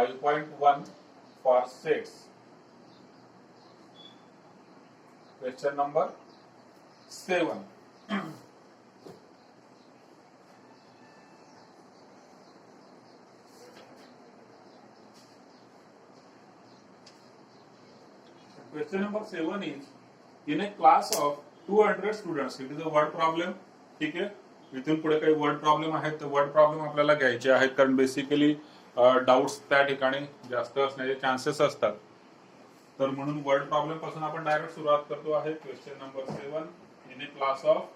5.1 for sets. Question number 7. Question number 7 is, in a class of 200 students, it is a word problem. ठीक आहे, इथून पुढे काही word problem आहेत, तर वर्ड प्रॉब्लेम आपल्याला घ्यायचे आहेत, कारण बेसिकली डाउट्स त्या ठिकाणी जास्त असण्याचे चान्सेस असतात. तर म्हणून वर्ड प्रॉब्लेम पासून आपण डायरेक्ट सुरुवात करतो आहे. Question number 7. In a class of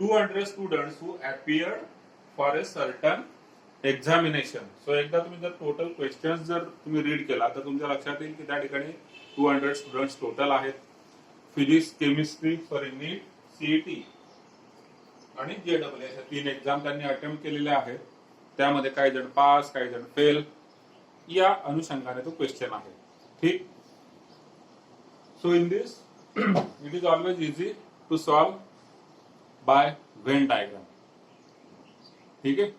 200 students who appeared for a certain examination. So एकदा तुम्ही जर टोटल क्वेश्चन्स जर तुम्ही रीड केला तर तुमच्या लक्षात येईल की त्या ठिकाणी 200 स्टुडंट्स टोटल आहेत. Physics, chemistry, sorry NEET, CET आणि जेडब्ल्यू अशा 3 एक्झाम त्यांनी अटेम्प्ट केलेले आहेत. त्यामध्ये काही जण पास, काही जण फेल, या अनुषंगाने तो क्वेश्चन आहे. ठीक. So in this it is always easy to solve by Venn diagram. ठीक आहे.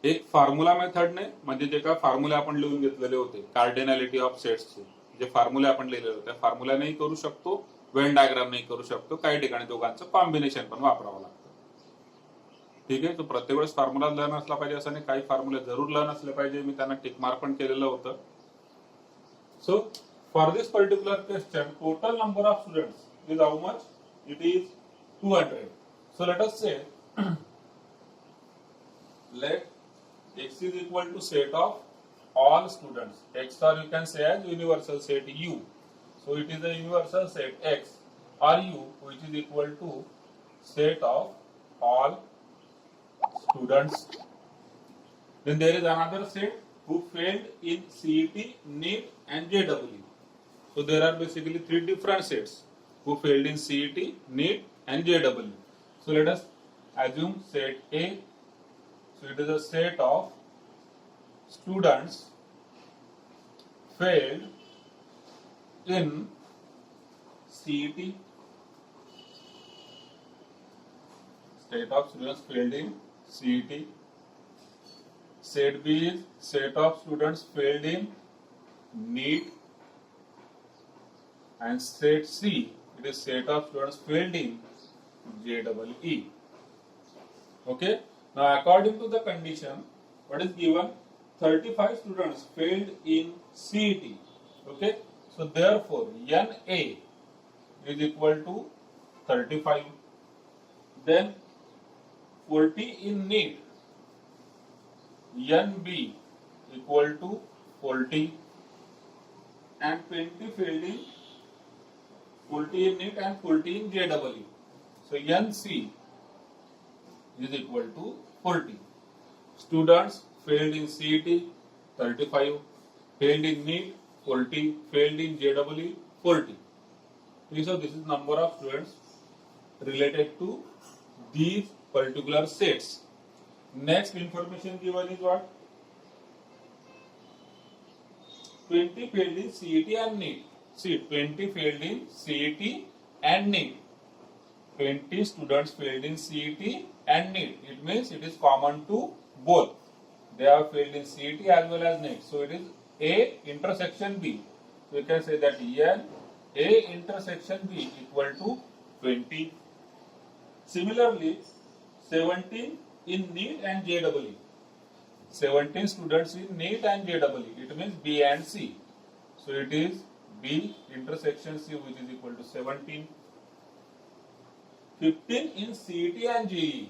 एक फॉर्म्युला मेथडने, म्हणजे जे काय फॉर्म्युले आपण लिहून घेतलेले होते कार्डिनॅलिटी ऑफ सेट्सचे, जे फॉर्म्युले आपण लिहिलेले होते त्या फॉर्म्युलानेही करू शकतो, व्हेन डायग्रामनेही करू शकतो. काही ठिकाणी दोघांचं कॉम्बिनेशन पण वापरावं लागतं. ठीक आहे. तो प्रत्येक वेळेस फॉर्म्युला लर्न असला पाहिजे असं नाही, काही फॉर्म्युले जरूर लर्न असले पाहिजे. मी त्यांना टिक मार्क पण केलेलं होतं. So for this particular question total number of students is how much? It is 200. So let us से let X is equal to set of all students. X, or you can say as universal set U. So it is a universal set X or U, which is equal to set of all students. Then there is another set who failed in CET, NEET and JEE. So there are basically 3 different sets who failed in CET, NEET and JEE. So let us assume set A. So it is a set of students failed in CET. Set of students failed in CET. Set B is set of students failed in NEET. And set C, it is set of students failed in JEE. Okay. Now, according to the condition, what is given? 35 students failed in CET. Okay. So, therefore, NA is equal to 35. Then, 40 in NEET. NB equal to 40. And 20 failed in 40 in NEET and 40 in JEE. So, NC is equal to 40. Students failed in CET 35, failed in NEET 40, failed in JEE 40. So this is number of students related to these particular sets. Next information given is what? 20 failed in CET and NEET. See, 20 failed in CET and NEET. 20 students failed in CET and NEET. It means it is common to both. They have failed in CET as well as NEET. So it is A intersection B. So you can say that N A intersection B equal to 20. Similarly, 17 in NEET and JEE. 17 students in NEET and JEE. It means B and C. So it is B intersection C, which is equal to 17. 15 in CET and JEE.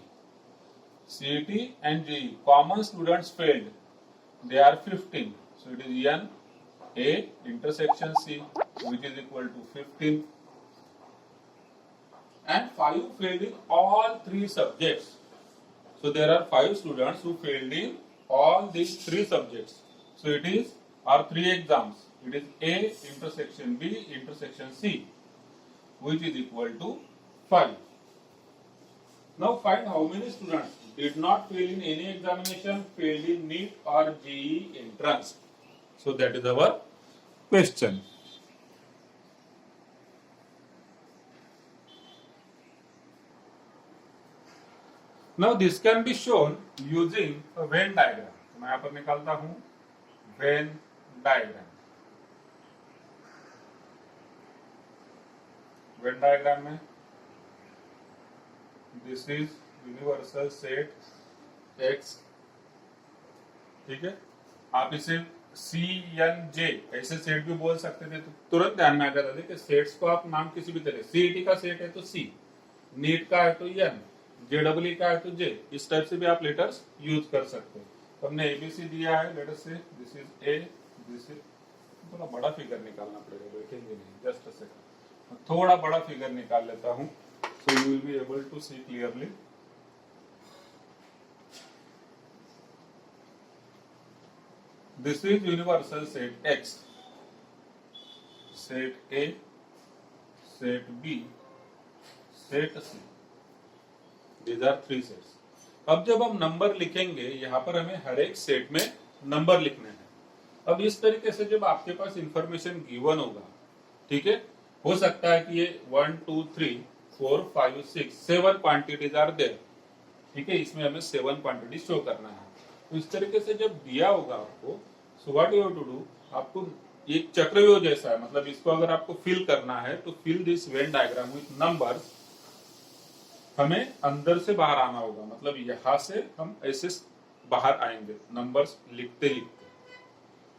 CET and JEE. Common students failed. They are 15. So it is N A intersection C, which is equal to 15. And 5 failed in all 3 subjects. So there are 5 students who failed in all these 3 subjects. So it is our 3 exams. It is A intersection B intersection C, which is equal to 5. Now find how many students did not fail in any examination, failed in NEET or JEE entrance. So that is our question. Now this can be shown using a Venn diagram. मैं यहाँ पर निकालता हूँ Venn diagram. When diagram में this is universal set x, ठीक है। आप इसे CNJ ऐसे सेट भी बोल सकते थे, तो तुरंत ध्यान में आ जाता था कि सेट्स को आप नाम किसी भी तरह, CET का सेट है तो C, नीट का है तो N, JEE का है तो J, इस टाइप से भी आप लेटर्स यूज कर सकते हैं। तो हमने ABC दिया है, लेटर से this is A, this is, थोड़ा बड़ा फिगर निकालना पड़ेगा, बैठेंगे नहीं, जस्ट अ सेकंड, थोड़ा बड़ा फिगर निकाल लेता हूँ, so you will be able to see clearly. This is universal set X, set A, set B, set C. These are three sets. अब जब हम नंबर लिखेंगे, यहाँ पर हमें हर एक सेट में नंबर लिखने हैं। अब इस तरीके से जब आपके पास इंफॉर्मेशन गिवन होगा, ठीक है, हो सकता है कि ये 1 2 3 4 5 6 7 क्वांटिटीज आर देयर, ठीक है, इसमें हमें 7 क्वांटिटी शो करना है। तो इस तरीके से जब दिया होगा आपको, so what you have to do, आपको एक चक्रव्यूह जैसा है, मतलब इसको अगर आपको फिल करना है तो fill this Venn diagram with numbers. हमें अंदर से बाहर आना होगा, मतलब यहां से हम ऐसे बाहर आएंगे नंबर्स लिखते लिखते।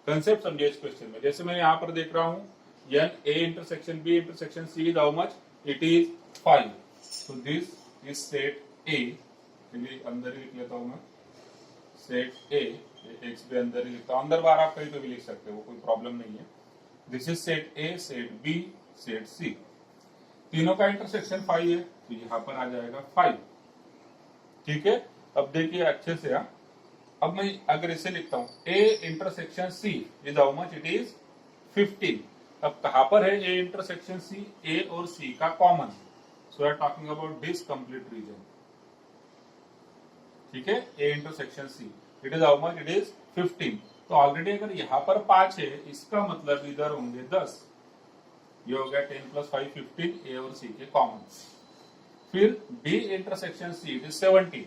कंसेप्ट समझिए इस क्वेश्चन में, जैसे मैं यहाँ पर देख रहा हूँ n A intersection B intersection C is how much, it is 5, so this is set A, चलिए अंदर ही लिख लेता हूँ मैं, सेट ए, एक्स भी अंदर ही लिखता हूँ, अंदर बाहर आप कहीं पे भी लिख सकते हो, कोई प्रॉब्लम नहीं है। This is set A, set B, set C, तीनों का इंटरसेक्शन 5 है, तो यहाँ पर आ जाएगा 5, ठीक है। अब देखिए अच्छे से, अब मैं अगर इसे लिखता हूँ A intersection C is how much, it is 15। अब कहां पर है ए इंटरसेक्शन सी, ए और सी का common, so we are talking about this complete region, ठीक है, A intersection C, it is how much, it is 15। तो ऑलरेडी अगर यहाँ पर 5 है, इसका मतलब इधर होंगे 10, ये हो गया 10 + 5 15, ए और सी के कॉमन। फिर B intersection C, it is 17,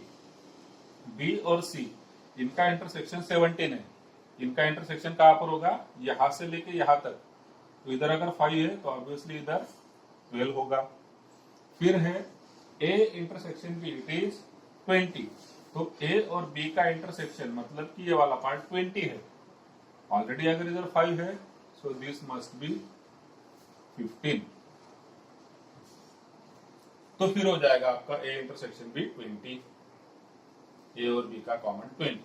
B और सी इनका इंटरसेक्शन 17 है, इनका इंटरसेक्शन कहां पर होगा, यहां से लेके यहां तक, तो इधर अगर 5 है तो ऑब्वियसली इधर 12 होगा। फिर है A intersection B, it is 20, तो ए और बी का इंटरसेक्शन मतलब कि ये वाला पार्ट 20 है, ऑलरेडी अगर इधर 5 है, सो दिस मस्ट बी 15, तो फिर हो जाएगा आपका ए इंटरसेक्शन बी 20, ए और बी का कॉमन 20।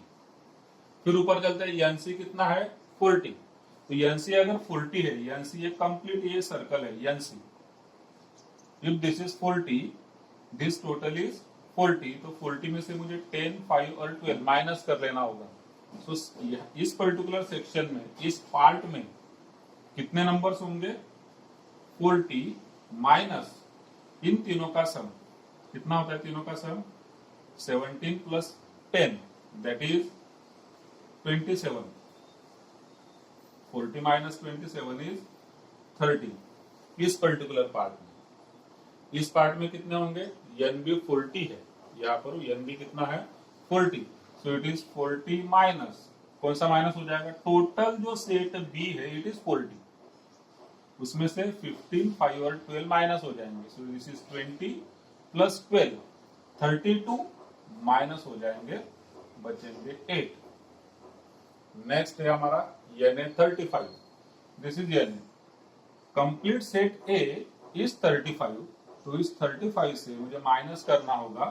फिर ऊपर चलते हैं, एनसी कितना है 40, तो एनसी अगर 40 है, एनसी ये कंप्लीट ये सर्कल है NC, if this is 40, this total is 40, तो 40 में से मुझे 10 5 और 12 माइनस कर लेना होगा। सो इस पर्टिकुलर सेक्शन में, इस पार्ट में कितने नंबर्स होंगे, 40 माइनस इन तीनों का सम, कितना होता है तीनों का सम, 17 + 10 दैट इज 27, 40 - 27 इज 30, इस पर्टिकुलर पार्ट में। इस पार्ट में कितने होंगे, एन बी 40 है, यहाँ पर एन बी कितना है 40, सो इट इज 40 माइनस, कौन सा माइनस हो जाएगा, टोटल जो सेट बी है इट इज 40, उसमें से 15 5 और 12 माइनस हो जाएंगे, सो दिस इज 20 + 12 32 माइनस हो जाएंगे, बचेंगे 8। नेक्स्ट है हमारा n A 35, this is n A, complete set A is 35, तो इस 35 से मुझे माइनस करना होगा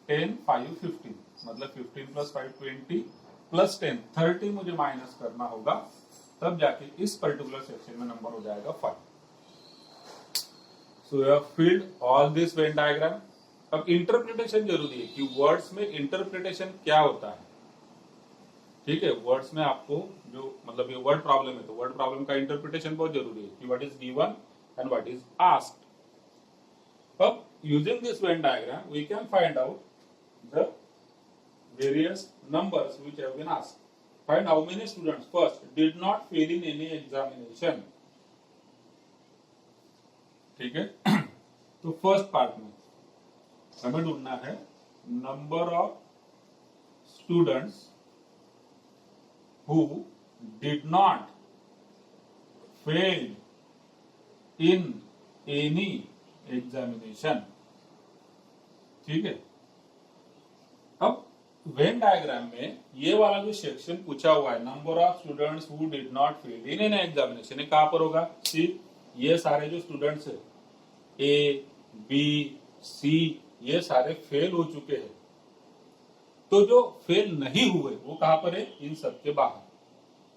10 5 15, मतलब 15 + 5 20 + 10 30 मुझे माइनस करना होगा, तब जाके इस पर्टिकुलर सेक्शन में नंबर हो जाएगा 5। So you have filled all this Venn diagram. अब इंटरप्रिटेशन जरूरी है कि वर्ड्स में इंटरप्रिटेशन क्या होता है, ठीक है, वर्ड्स में आपको जो मतलब ये वर्ड प्रॉब्लम है, तो वर्ड प्रॉब्लम का इंटरप्रिटेशन बहुत जरूरी है कि what is given and what is asked. अब using this Venn diagram we can find out the various numbers which have been asked. Find how many students first did not fail in any examination, ठीक है। तो first part में हमें ढूंढना है number of students who did not fail in any examination. ठीक है, अब वेन डायग्राम में ये वाला जो सेक्शन पूछा हुआ है, number of students who did not fail in an examination, ये कहां पर होगा? सी। ये सारे जो स्टूडेंट्स है ए बी सी, ये सारे फेल हो चुके हैं। तो जो फेल नहीं हुए वो कहां पर है? इन सबके बाहर,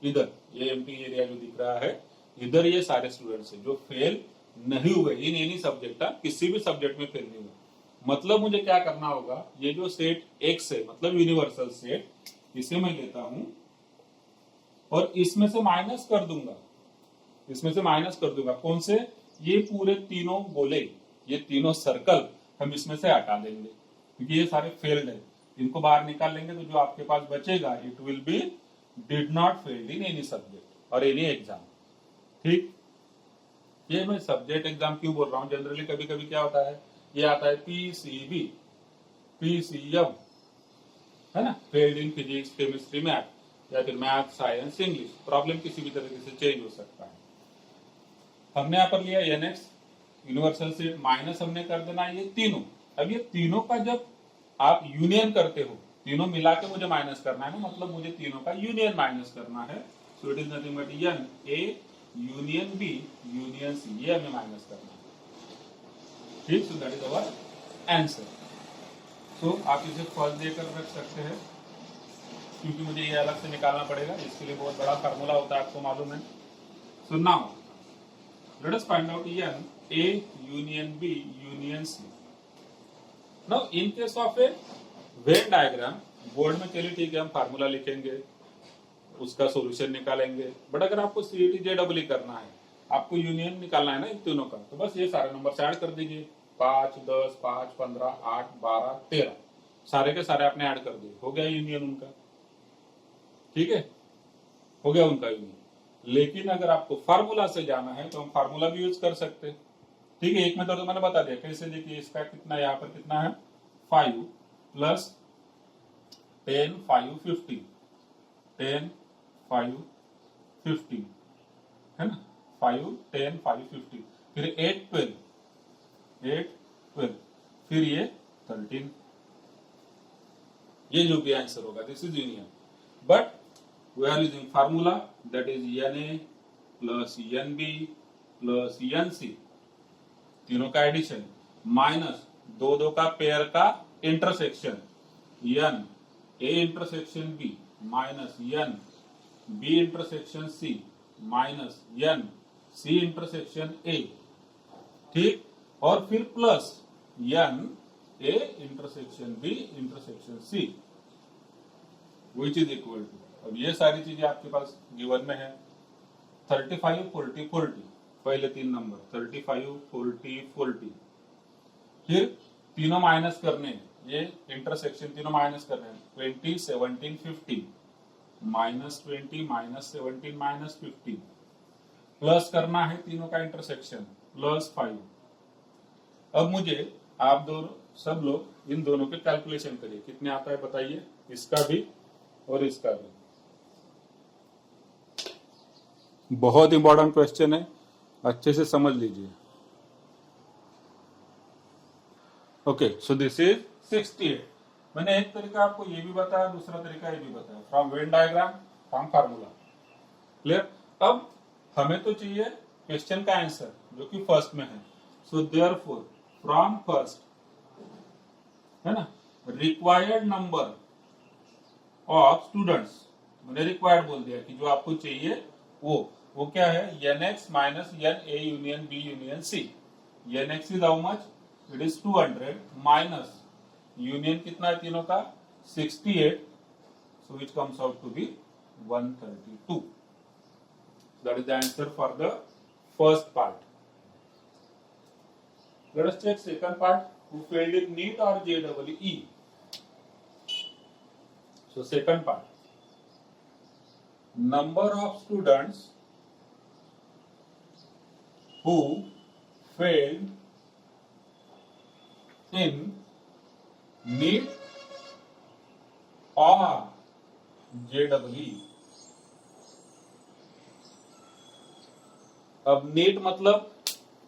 इधर ये एम्प्टी एरिया जो दिख रहा है, इधर ये सारे स्टूडेंट्स हैं जो फेल नहीं हुए इन एनी सब्जेक्ट, किसी भी सब्जेक्ट में फेल नहीं हुए। मतलब मुझे क्या करना होगा, ये जो सेट एक्स है, मतलब यूनिवर्सल सेट, इसे मैं लेता हूं और इसमें से माइनस कर दूंगा, इसमें से माइनस कर दूंगा। कौन से? ये पूरे तीनों गोले, ये तीनों सर्कल हम इसमें से हटा देंगे क्योंकि ये सारे फेल्ड है। इनको बाहर निकाल लेंगे तो जो आपके पास बचेगा, it will be did not failed in any subject और एनी एग्जाम। ठीक, ये मैं सब्जेक्ट एग्जाम क्यों बोल रहा हूँ? जनरली कभी कभी क्या होता है, ये आता है पीसीबी, पीसीएम, है ना, failed in physics, chemistry, math, या फिर मैथ, साइंस, इंग्लिश। प्रॉब्लम किसी भी तरीके से चेंज हो सकता है। हमने यहाँ पर लिया एनएक्स यूनिवर्सल से, माइनस हमने कर देना ये तीनों। अब ये तीनों का जब आप यूनियन करते हो, तीनों मिला के मुझे माइनस करना है ना, मतलब मुझे तीनों का यूनियन माइनस करना है। So it is nothing but N A union B union C, ये हमें माइनस करना है। ठीक, so that is our answer. So आप इसे फर्स्ट देकर रख सकते हैं क्योंकि मुझे ये अलग से निकालना पड़ेगा, इसके लिए बहुत बड़ा फार्मूला होता है, आपको मालूम है। So now let us find out n A union B union C. Now in case of a Venn diagram, board में चलिए ठीक है हम फार्मूला लिखेंगे, उसका सॉल्यूशन निकालेंगे। बट अगर आपको सीईटी जेडब्ल्यू करना है, आपको यूनियन निकालना है ना इन तीनों का, तो बस ये सारे नंबर ऐड कर दीजिए, 5, 10, 5, 15, 8, 12, 13, सारे के सारे आपने ऐड कर दिए, हो गया यूनियन उनका। ठीक है, हो गया उनका यूनियन। लेकिन अगर आपको फार्मूला से जाना है तो हम फार्मूला भी यूज कर सकते हैं। ठीक है, एक मेथड तो मैंने बता दिया कैसे। देखिए इसका कितना, यहाँ पर कितना है, 5 प्लस 10 5 15, 10 5 15, है ना, 5 10 5 15, फिर 8 12, 8 12, फिर ये 13। ये जो भी आंसर होगा, this is union. But we are using formula, that is n A plus n B plus n C, तीनों का एडिशन, माइनस दो दो का पेयर का intersection, n A intersection B minus n B intersection C minus n C intersection A. ठीक, और फिर plus n A intersection B intersection C, which is equal to, अब ये सारी चीजें आपके पास गिवन में है, 35 40 40, पहले तीन नंबर 35 40 40, फिर तीनों माइनस करने, ये इंटरसेक्शन तीनों माइनस करने, 20 17 15, माइनस 20 माइनस 17 माइनस 15, प्लस करना है तीनों का इंटरसेक्शन, प्लस 5। अब मुझे आप दोनों सब लोग इन दोनों के कैलकुलेशन करिए, कितने आता है बताइए, इसका भी और इसका भी। बहुत इंपॉर्टेंट क्वेश्चन है, अच्छे से समझ लीजिए। Okay, so this is 68। मैंने एक तरीका आपको ये भी बताया, दूसरा तरीका ये भी बताया, from Venn diagram, from formula. Clear? अब हमें तो चाहिए क्वेश्चन का आंसर जो कि फर्स्ट में है। सो देयरफॉर फ्रॉम फर्स्ट, है ना, रिक्वायर्ड नंबर ऑफ स्टूडेंट्स, मैंने रिक्वायर्ड बोल दिया कि जो आपको चाहिए वो क्या है, N X minus N A union B union C. N X is how much, it is 200 minus union कितना है तीनों का, 68, so which comes out to be 132। That is the answer for the first part. Let us check second part, who failed in NEET or JEE. So second part, number of students who failed in NEET or JEE. अब NEET मतलब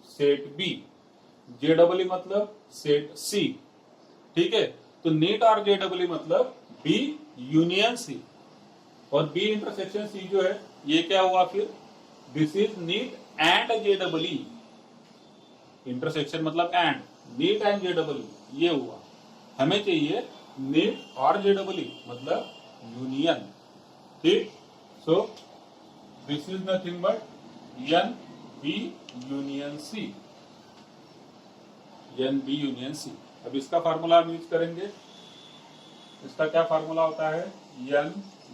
set B, जेडबल मतलब set सी, ठीक है। तो NEET और जेडबल मतलब B union सी, और B intersection सी जो है ये क्या हुआ फिर, दिस इज नीट एंड जेडबल, इंटरसेक्शन मतलब एंड, नीट एंड जेडबल ये हुआ। हमें चाहिए नीट और जेडबल मतलब यूनियन, ठीक। So this is nothing but n B union C, n B union C. अब इसका फार्मूला हम यूज करेंगे, इसका क्या फार्मूला होता है, n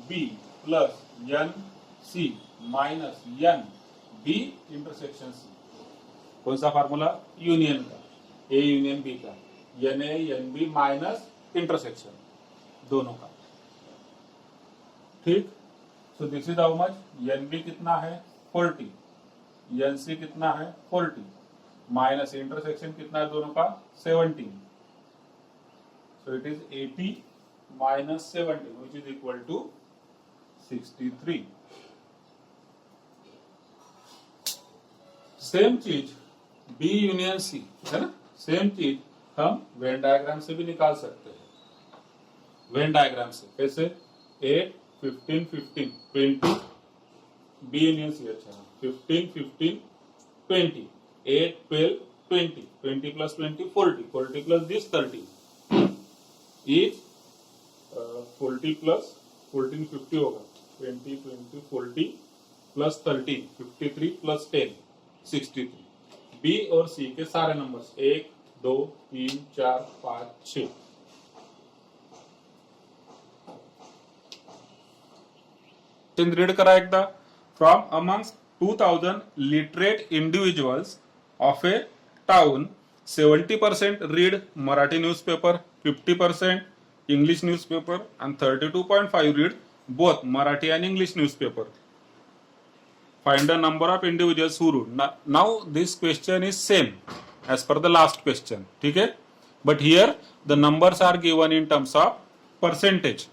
B plus n C minus n B intersection C. कौन सा फार्मूला, यूनियन का, ए यूनियन बी का, n A n B minus intersection दोनों का, ठीक। So this is how much, n B कितना है 40, एन सी कितना है 40, माइनस इंटरसेक्शन कितना है दोनों का 17, so it is 80 minus 70 which is equal to 63। Same चीज बी यूनियन सी है ना, सेम चीज हम वेन डायग्राम से भी निकाल सकते हैं। वेन डायग्राम से कैसे, 8 15 15 20 बी यूनियन सी, अच्छा 15 15 20 8 12 20 20 plus 20 40 40 plus this 30 is 40 plus 14 50 होगा, 20 20 40 प्लस 13 53 प्लस 10 63। बी और सी के सारे नंबर्स 1 2 3 4 5 6। रीड करा एकदा, from amongst 2000 literate individuals of A town 70% read Marathi newspaper, 50% English newspaper, and 32.5 read both Marathi and English newspaper. Find the number of individuals who read. Now this question is same as per the last question, ठीक है? But here the numbers are given in terms of percentage.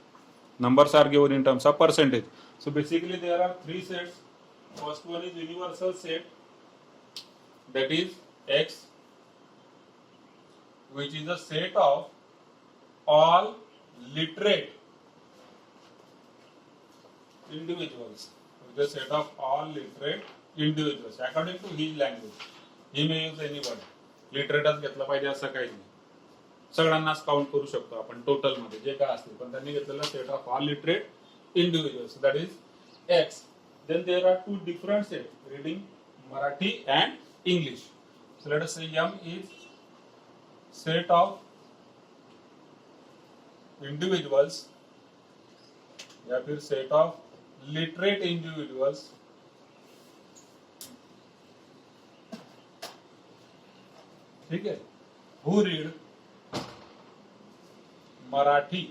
Numbers are given in terms of percentage. So basically there are three sets. First one is universal set, that is X, which is a set of all literate individuals, with a set of all literate individuals according to his language. He may use any word. लिटरेटच घेतलं पाहिजे असं काही नाही, सगळ्यांनाच count करू शकतो आपण total मध्ये जे काय असतील, पण त्यांनी घेतलेलं set of all literate individuals, that is X. Then there are two different set reading Marathi and English. So let us say M is set of individuals या फिर सेट ऑफ लिटरेट इंडिविजुअल्स, ठीक है, who read Marathi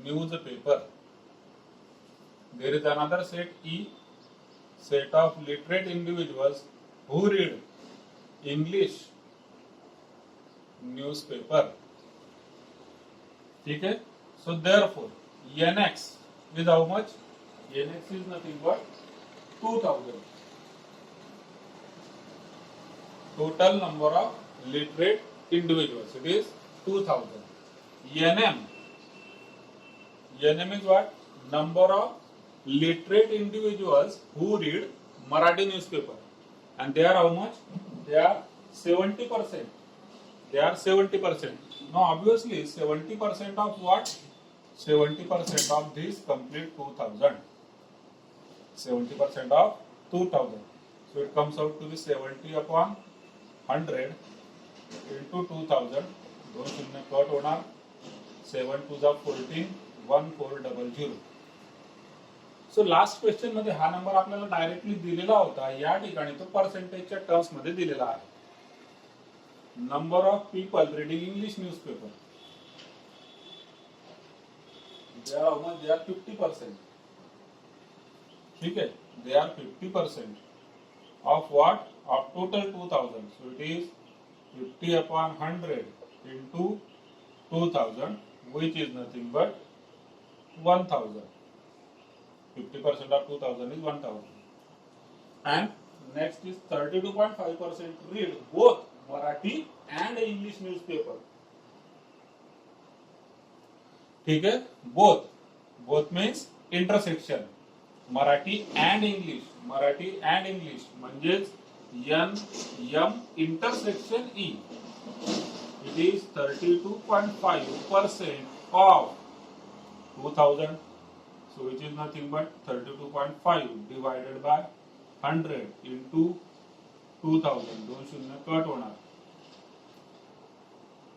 newspaper. There is another set E, set of literate individuals who read English newspaper, ठीक है. So therefore NX is how much? NX is nothing but 2000. Total number of literate individuals, it is 2000. NM is what? Number of literate individuals who read Marathi newspaper, and they are how much? They are 70%. They are 70%. Now obviously 70% of what? 70% of this complete 2000. 70% of 2000. So it comes out to be 70 upon 100 into 2000. दोन शून्य cut होणार, 7 2 जा 14, 1400. So last question मध्ये हा number आपल्याला directly दिलेला होता, या ठिकाणी तो पर्सेंटेजच्या टर्म्स मध्ये दिलेला आहे. Number of people reading English newspaper, they are how much? They are 50%. ठीक है, they are 50% of what? Of total 2000. So it is 50 upon 100 into 2000, which is nothing but 1000. 50% of 2000 is 1000. And next is 32.5% read both Marathi and English newspaper. ठीक है, both means intersection, Marathi and English, म्हणजेच M intersection E. It is 32.5% of 2000. So which is nothing but 32.5 divided by 100 into 2000. 2 शून्य cut होणार.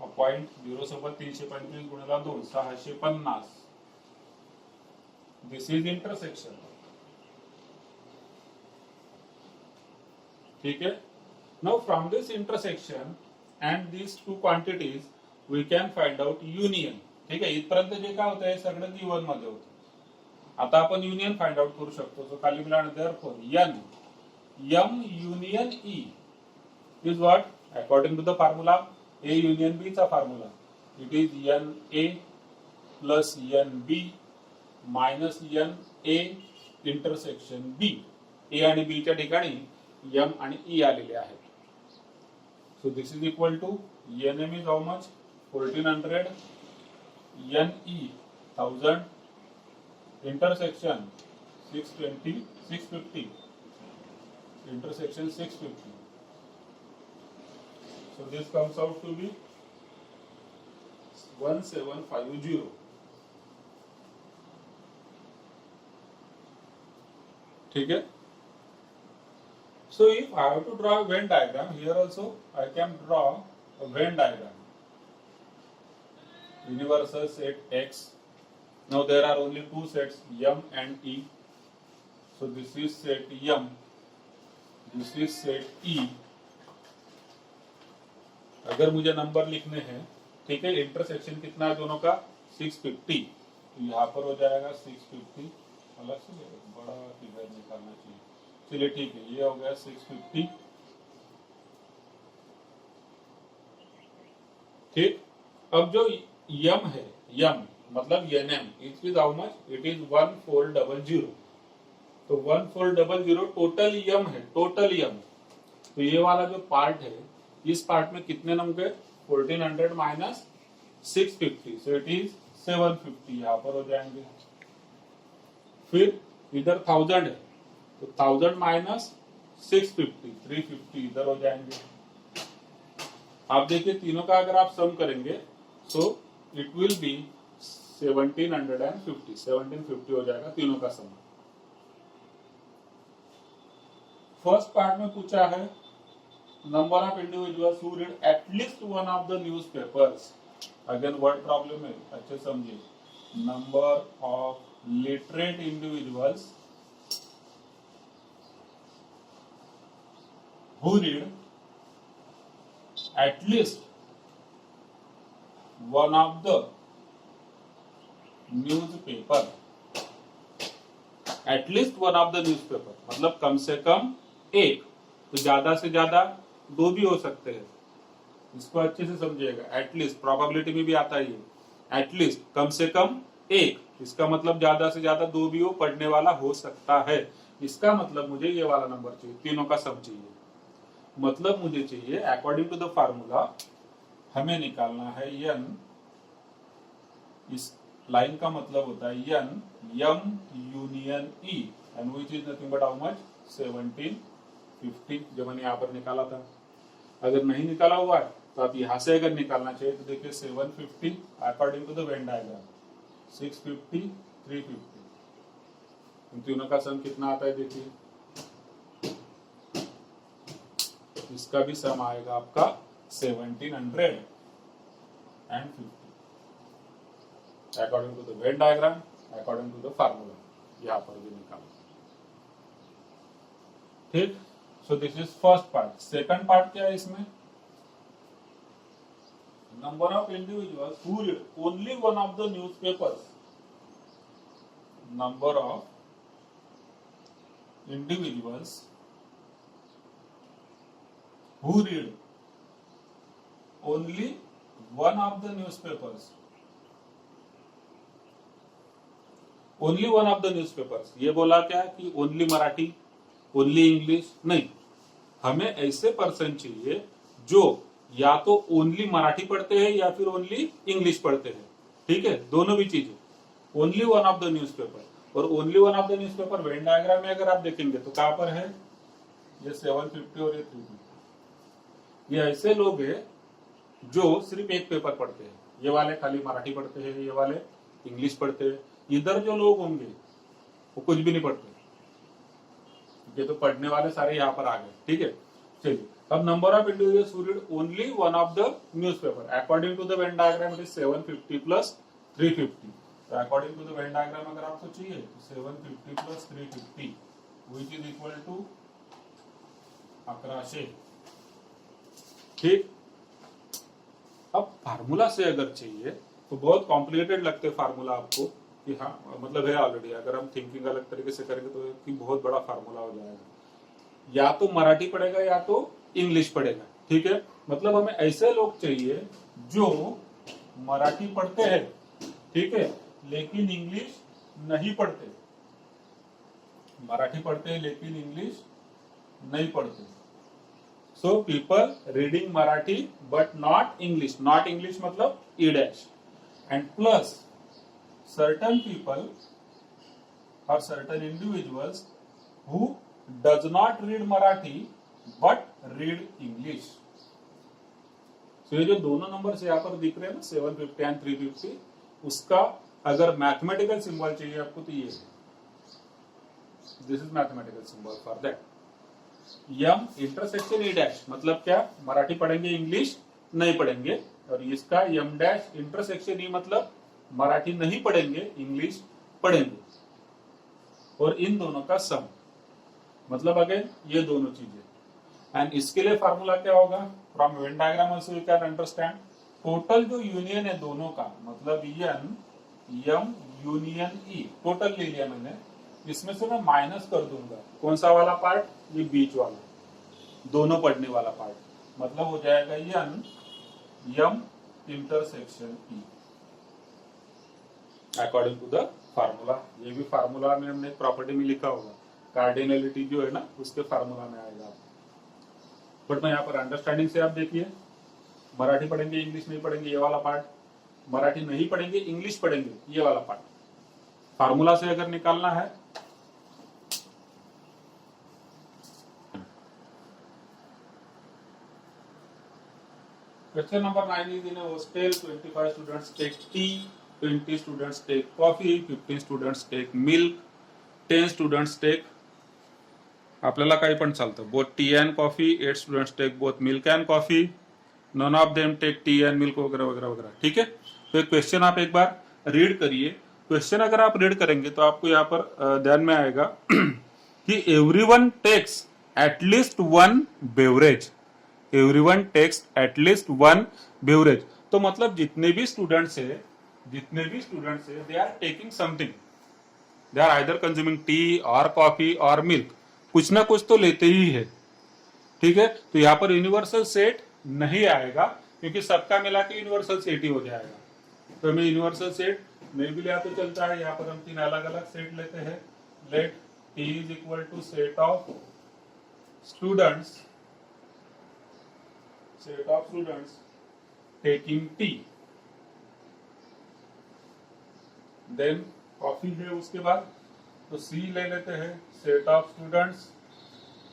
0.0 सोबत 325 गुणिला 2 650. This is intersection. ठीक है. Now from this intersection and these two quantities we can find out union. ठीक आहे, इथपर्यंत जे काय होतं हे सगळं गिवन मध्ये होतं. आता आपण युनियन फाइंड आउट करू शकतो. सो खाली मिळणार therefore M union E is what? According to the formula A union B चा formula. It is NA plus NB minus NA intersection B. A आणि B च्या ठिकाणी M आणि E आलेले आहेत. So this is equal to NM is how much? 1400, NE 1000, intersection 620, 650, intersection 650. So this comes out to be 1750. ठीक है. So if I have to draw a Venn diagram, here also I can draw a Venn diagram. Universal set X. Now there are only two sets, M and E. So this is set M, this is set E. अगर मुझे number लिखने हैं, ठीक है, intersection कितना है दोनों का? 650. तो यहाँ पर हो जाएगा 650. अलग से बड़ा फिगर निकालना चाहिए. चलिए ठीक है, ये हो गया 650. ठीक. अब जो M है, M मतलब NM, it is how much? It is 1400. तो 1400 टोटल M है, टोटल M. तो ये वाला जो पार्ट है, इस पार्ट में कितने number? 1400 minus 650. So it is 750. यहाँ पर हो जाएंगे. फिर इधर 1000 है, तो 1000 माइनस 650, 350 इधर हो जाएंगे. आप देखिए तीनों का अगर आप सम करेंगे सो इट विल बी 1750. 1750 हो जाएगा तीनों का सम. फर्स्ट पार्ट में पूछा है number of individuals who read at least one of the newspapers. Again word problem है, अच्छे समझिए. Number of literate individuals who read at least one of the newspaper. At least one of the newspaper मतलब कम से कम एक. तो ज्यादा से ज्यादा दो भी हो सकते हैं. इसको अच्छे से समझिएगा. एटलीस्ट प्रोबेबिलिटी में भी आता है ये. एटलीस्ट कम से कम एक, इसका मतलब ज्यादा से ज्यादा दो भी हो, पढ़ने वाला हो सकता है. इसका मतलब मुझे ये वाला नंबर चाहिए, तीनों का सम चाहिए. मतलब मुझे चाहिए अकॉर्डिंग टू द फार्मूला हमें निकालना है n. इस लाइन का मतलब होता है n M union E and which is nothing but how much? 1750. जो मैंने यहाँ पर निकाला था. अगर नहीं निकाला हुआ है तो आप यहाँ से अगर निकालना चाहिए तो देखिए 750 according to the Venn diagram, 650, 350. इन तीनों का सम कितना आता है देखिए. इसका भी सम आएगा आपका 1750 according to the Venn diagram, according to the formula. यहाँ पर भी निकालो. ठीक. So this is first part. Second part क्या है इसमें? Number of individuals who read only one of the newspapers. Number of individuals who read only one of the newspapers. Only one of the newspapers. ये बोला क्या कि only Marathi, only English नहीं. हमें ऐसे पर्सन चाहिए जो या तो ओनली मराठी पढ़ते हैं या फिर ओनली इंग्लिश पढ़ते हैं, ठीक है, दोनों भी चीजें। Only one of the newspaper, और only one of the newspaper Venn diagram में अगर आप देखेंगे तो कहां पर है, ये 750 और ये 350। ये ऐसे लोग हैं जो सिर्फ एक पेपर पढ़ते हैं, ये वाले खाली मराठी पढ़ते हैं, ये वाले इंग्लिश पढ़ते हैं। इधर जो लोग होंगे वो कुछ भी नहीं पढ़ते, ये तो पढ़ने वाले सारे यहाँ पर आ गए, ठीक है। चलिए, अब number of individuals who read only one of the newspaper according to the Venn diagram it is 750 plus 350। तो according to the Venn diagram अगर आपको चाहिए तो 750 plus 350 which is equal to 1100, ठीक। अब फार्मूला से अगर चाहिए तो बहुत कॉम्प्लिकेटेड लगते फार्मूला आपको, कि हाँ मतलब है ऑलरेडी, अगर हम थिंकिंग अलग तरीके से करेंगे तो कि बहुत बड़ा फार्मूला हो जाएगा। या तो मराठी पढ़ेगा या तो इंग्लिश पढ़ेगा, ठीक है। मतलब हमें ऐसे लोग चाहिए जो मराठी पढ़ते हैं, ठीक है, लेकिन इंग्लिश नहीं पढ़ते। मराठी पढ़ते हैं लेकिन इंग्लिश नहीं पढ़ते। So people reading Marathi but not English. Not English मतलब E dash. And plus certain people or certain individuals who does not read Marathi but read English. So ये जो दोनों नंबर यहाँ पर दिख रहे हैं ना 750 and 350, उसका अगर मैथमेटिकल सिंबल चाहिए आपको तो ये, this is mathematical symbol for that. यम इंटरसेक्शन ई डैश मतलब क्या, मराठी पढ़ेंगे इंग्लिश नहीं पढ़ेंगे, और इसका यम डैश इंटरसेक्शन ई मतलब मराठी नहीं पढ़ेंगे इंग्लिश पढ़ेंगे, और इन दोनों का सम मतलब अगेन ये दोनों चीजें। एंड इसके लिए फार्मूला क्या होगा, from Venn diagram also you can understand total जो यूनियन है दोनों का मतलब यन यम यूनियन ई, टोटल ले लिया मैंने, इसमें से मैं माइनस कर दूंगा कौन सा वाला पार्ट, ये बीच वाला, दोनों पढ़ने वाला पार्ट, मतलब हो जाएगा N M intersection E according to the formula. ये भी फार्मूला में हमने प्रॉपर्टी में लिखा होगा, कार्डिनलिटी जो है ना उसके फार्मूला में आएगा। बट मैं यहाँ पर अंडरस्टैंडिंग से आप देखिए, मराठी पढ़ेंगे इंग्लिश नहीं पढ़ेंगे ये वाला पार्ट, मराठी नहीं पढ़ेंगे इंग्लिश पढ़ेंगे ये वाला पार्ट। फार्मूला से अगर निकालना है Question number 9 is in a hostel, 25 students take tea, 20 students take coffee, 15 students take milk, 10 students take, आपल्याला काही पण चालतं, both tea and coffee, 8 students take both milk and coffee, none of them take tea and milk वगैरह वगैरह वगैरह, ठीक है। तो एक क्वेश्चन आप एक बार रीड करिए। क्वेश्चन अगर आप रीड करेंगे तो आपको यहाँ पर ध्यान में आएगा कि everyone takes at least one beverage, everyone takes at least one beverage. तो मतलब जितने भी स्टूडेंट्स है they are taking something, they are either consuming tea और कॉफी और मिल्क, कुछ ना कुछ तो लेते ही है, ठीक है। तो यहाँ पर यूनिवर्सल सेट नहीं आएगा क्योंकि सबका मिला के यूनिवर्सल सेट ही हो जाएगा। तो हमें यूनिवर्सल सेट नहीं भी लिया तो चलता है, यहाँ पर हम 3 अलग अलग सेट लेते हैं। Let T is equal to set of students taking tea, then coffee है उसके बाद, तो सी ले लेते हैं set of students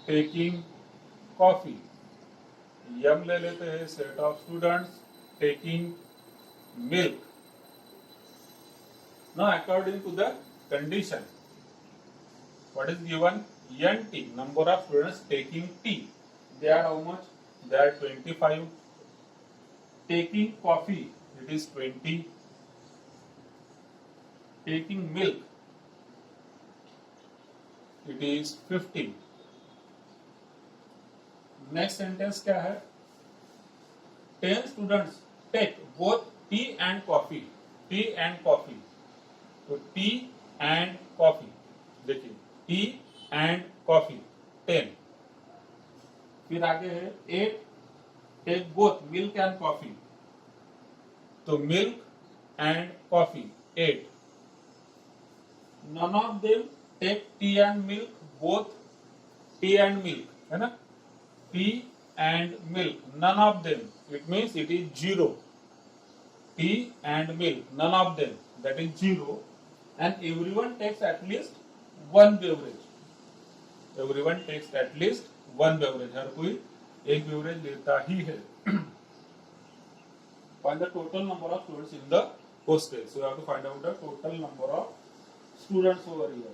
taking coffee, M ले लेते हैं set of students taking milk. Now according to the condition what is given, n T number of students taking tea, they are how much, they are 25, taking coffee it is 20, taking milk it is 15। Next sentence क्या है, 10 students take both tea and coffee, tea and coffee, तो tea and coffee, देखिए tea and coffee 10, फिर आगे है 8 take both milk and coffee, तो milk and coffee 8, none of them take tea and milk, both tea and milk, है ना, tea and milk, none of them, it means it is 0. Tea and milk, none of them, that is 0. And everyone takes at least one beverage. Everyone takes at least one beverage. हर कोई एक beverage लेता ही है. Find the total number of students in the hostel. So you have to find out the total number of students over here.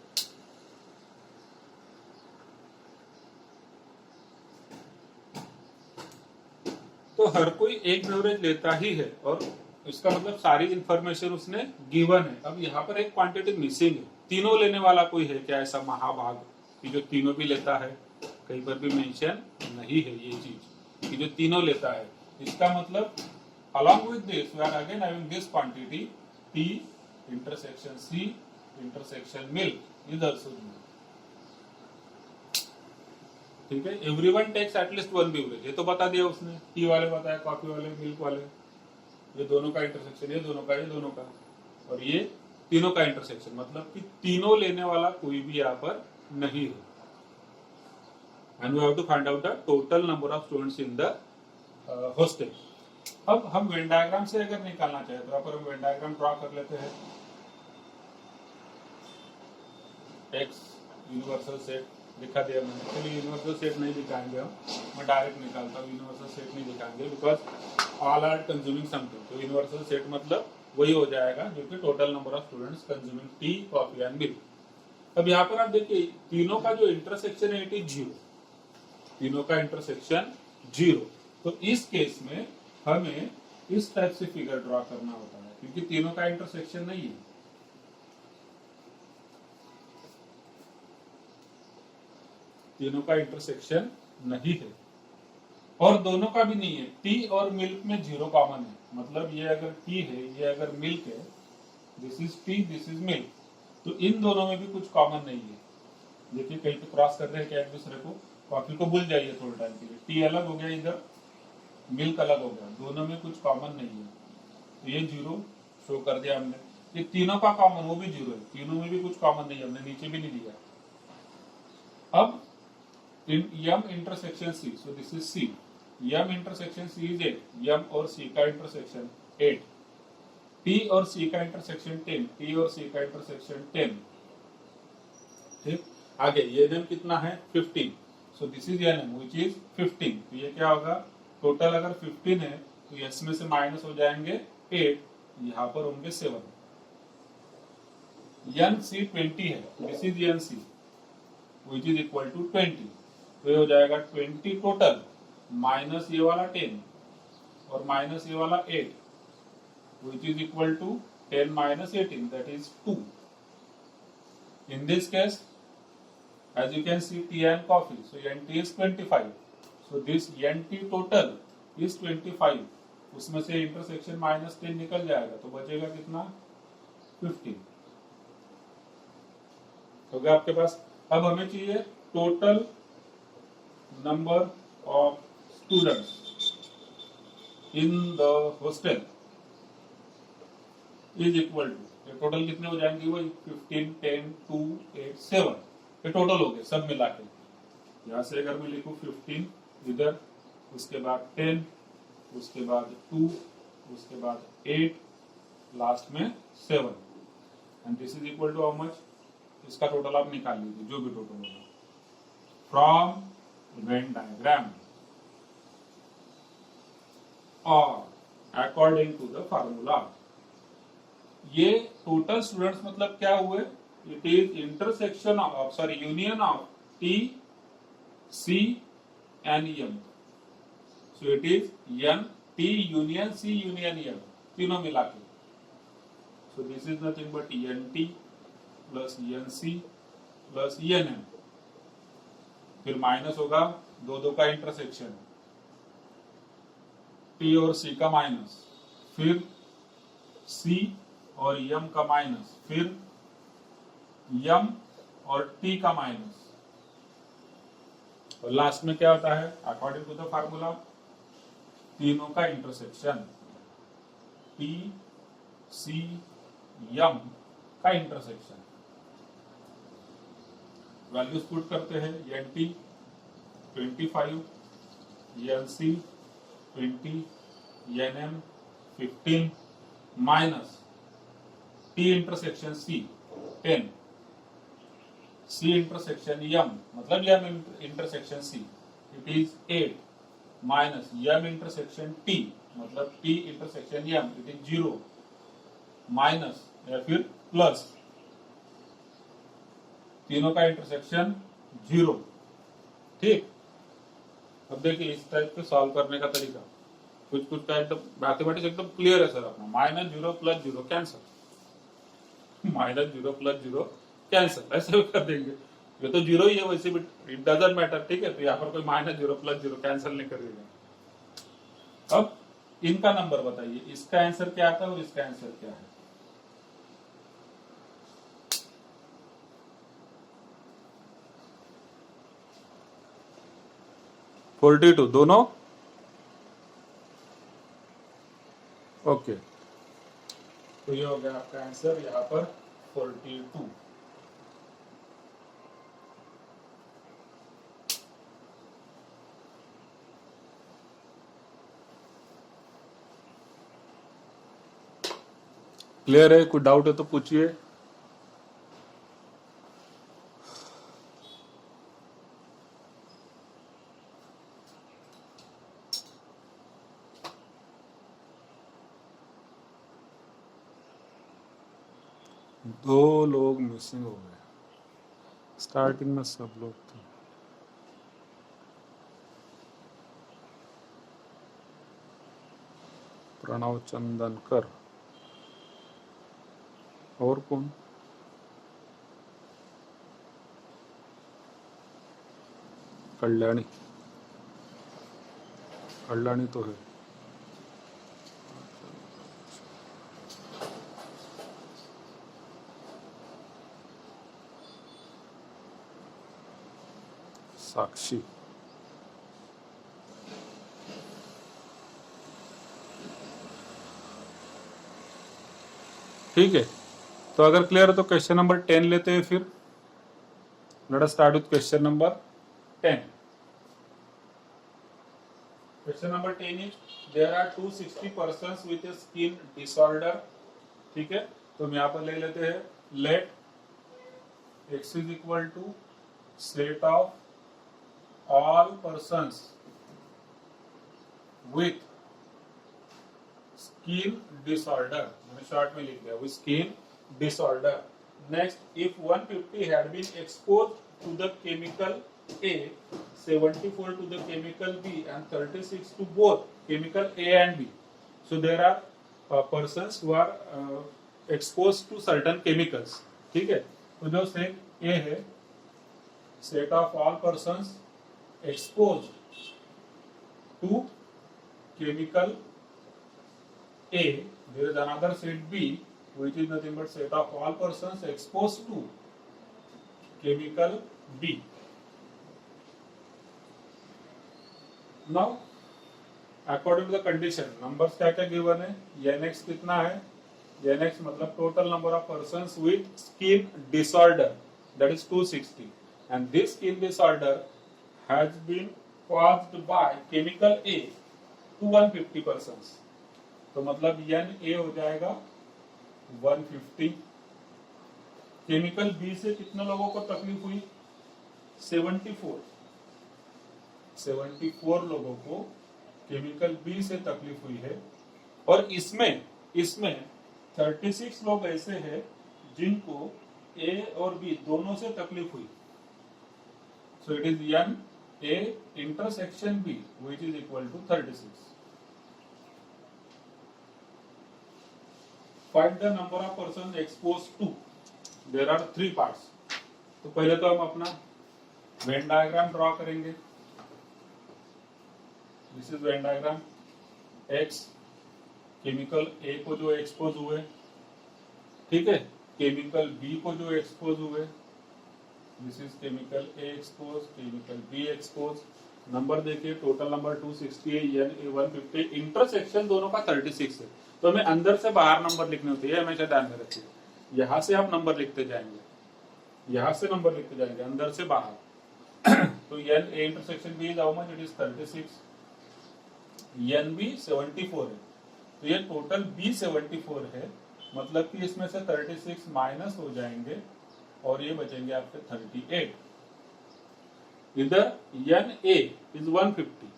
तो हर कोई एक beverage लेता ही है और इसका मतलब सारी इंफॉर्मेशन उसने गिवन है. अब यहाँ पर एक क्वांटिटी मिसिंग है. तीनों लेने वाला कोई है क्या ऐसा महाभाग कि जो तीनों भी लेता है? कहीं पर भी मेंशन नहीं है ये चीज कि जो तीनों लेता है. इसका मतलब along with this we are again having this quantity T intersection C intersection milk is also given. ठीक है. Everyone takes at least one beverage, ये तो बता दिया उसने. टी वाले बताया, कॉफी वाले, मिल्क वाले, ये दोनों का इंटरसेक्शन, ये दोनों का, ये दोनों का, और ये तीनों का इंटरसेक्शन. मतलब कि तीनों लेने वाला कोई भी यहाँ पर नहीं है. And we have to find out the total number of students in the hostel. अब हम वेन डायग्राम से अगर निकालना चाहे तो यहाँ पर हम वेन डायग्राम ड्रॉ कर लेते हैं. एक्स यूनिवर्सल सेट दिखा दिया मैंने. चलिए यूनिवर्सल सेट नहीं दिखाएंगे हम, मैं डायरेक्ट निकालता हूँ. यूनिवर्सल सेट नहीं दिखाएंगे because all are consuming something. तो यूनिवर्सल सेट मतलब वही हो जाएगा जो कि total number of students consuming tea, coffee and milk. अब यहाँ पर आप देखिए तीनों का जो इंटरसेक्शन है इट इज 0. तीनों का इंटरसेक्शन 0. तो इस केस में हमें इस टाइप से फिगर ड्रॉ करना होता है क्योंकि तीनों का इंटरसेक्शन नहीं है. तीनों का इंटरसेक्शन नहीं है और दोनों का भी नहीं है. टी और मिल्क में 0 कॉमन है. मतलब ये अगर टी है, ये अगर मिल्क है, this is T, this is milk, तो इन दोनों में भी कुछ कॉमन नहीं है. देखिए कहीं पे क्रॉस कर रहे हैं क्या एक दूसरे को. कॉफी को भूल जाइए थोड़े टाइम के लिए. टी अलग हो गया, इधर मिल्क अलग हो गया, दोनों में कुछ कॉमन नहीं है. तो ये 0 शो कर दिया हमने. ये तीनों का कॉमन, वो भी 0 है. तीनों में भी कुछ कॉमन नहीं है, हमने नीचे भी नहीं दिया. अब in M intersection C, so this is C. M intersection C is 8. M और C का intersection 8. T और C का intersection 10. T और C का intersection 10. ठीक. आगे ये NM कितना है? 15. So this is NM which is 15. तो ये क्या होगा? टोटल अगर 15 है तो इसमें से माइनस हो जाएंगे 8. यहाँ पर होंगे 7. NC 20 है. This is NC which is equal to 20. तो ये हो जाएगा 20 टोटल माइनस ये वाला 10 और माइनस ये वाला 8 which is equal to 10 minus 18 that is 2. In this case as you can see tea and coffee, so NT is 25. So this NT total is 25. उसमें से इंटरसेक्शन माइनस 10 निकल जाएगा तो बचेगा कितना? 15. हो गया आपके पास. अब हमें चाहिए total number of students in the hostel is equal to, ये टोटल कितने हो जाएंगे? वही 15, 10, 2, 8, 7. ये टोटल हो गए सब मिला के. यहाँ से अगर मैं लिखूं 15 इधर, उसके बाद 10, उसके बाद 2, उसके बाद 8, लास्ट में 7 and this is equal to how much? इसका टोटल आप निकाल लीजिए जो भी टोटल होगा from Venn diagram or according to the formula. ये टोटल स्टूडेंट्स मतलब क्या हुए? It is intersection of union of T, C and M. So it is N T union C union M तीनों मिला के. So this is nothing but NT plus NC plus NM. फिर minus होगा दो का इंटरसेक्शन, T और C का minus, फिर C और M का माइनस, फिर M और T का माइनस, और लास्ट में क्या होता है? अकॉर्डिंग टू द फार्मूला तीनों का इंटरसेक्शन T, C, M का इंटरसेक्शन. वैल्यूज पुट करते हैं. NT 25, NC 20, NM 15 minus T intersection C 10, C intersection M मतलब M intersection C it is 8 minus M intersection T मतलब T intersection M it is 0 minus या फिर plus तीनों का intersection 0। ठीक, अब देखिए इस टाइप के सॉल्व करने का तरीका कुछ कुछ का एकदम मैथमेटिक्स एकदम क्लियर है सर अपना। Minus 0 plus 0 cancel, minus 0 plus 0 cancel, ऐसे भी कर देंगे। ये तो 0 ही है वैसे भी, इट डजंट मैटर। ठीक है, तो यहाँ पर कोई माइनस 0 प्लस 0 कैंसल नहीं करेगा। अब इनका नंबर बताइए, इसका आंसर क्या आता है और इसका आंसर क्या है। फोर्टी टू दोनों ओके, तो ये हो गया आपका आंसर यहाँ पर 42। क्लियर है? कोई डाउट है तो पूछिए। दो लोग मिसिंग हो गए, स्टार्टिंग में सब लोग थे। प्रणव चंदनकर और कौन? कल्याणी, कल्याणी तो है। साक्षी, ठीक है। तो अगर क्लियर है तो क्वेश्चन नंबर 10 लेते हैं फिर। Let us start with question number 10। Question number 10 is there are 260 persons with a skin disorder. ठीक है, तो हम यहाँ पर ले लेते हैं let x is equal to set of all persons with skin disorder, मैंने शॉर्ट में लिख दिया with skin disorder. Next, if 150 had been exposed to the chemical A, 74 to the chemical B and 36 to both chemical A and B, so there are persons who are exposed to certain chemicals. ठीक है, तो जो set A है, set of all persons exposed to chemical A, there is another set B which is nothing but set of all persons exposed to chemical B. Now according to the condition numbers क्या क्या given है, NX कितना है, NX मतलब total number of persons with skin disorder, that is 260, and this skin disorder has been caused by chemical A to 150 persons. तो मतलब NA हो जाएगा 150। केमिकल B से कितने लोगों को तकलीफ हुई, 74 लोगों को केमिकल B से तकलीफ हुई है। और इसमें 36 लोग ऐसे हैं जिनको A और B दोनों से तकलीफ हुई। So it is NA intersection B which is equal to 36. Find the number of persons exposed to. There are 3 parts. तो पहले तो हम अपना वेन डायग्राम ड्रॉ करेंगे। This is Venn diagram. X chemical A को जो एक्सपोज हुए, ठीक है, केमिकल B को जो एक्सपोज हुए, this is chemical A expose, chemical B expose. Number देखिए, टोटल नंबर 260 है, NA 150, इंटरसेक्शन दोनों का 36 है। तो हमें अंदर से बाहर नंबर लिखने होते हैं, हमेशा ध्यान में रखिए। यहाँ से आप नंबर लिखते जाएंगे, यहाँ से नंबर लिखते जाएंगे अंदर से बाहर। तो NA intersection B is how much, it is 36। N B 74 है, तो ये टोटल बी 74 है, मतलब कि इसमें से 36 माइनस हो जाएंगे और ये बचेंगे आपके 38। इधर एन ए इज 150,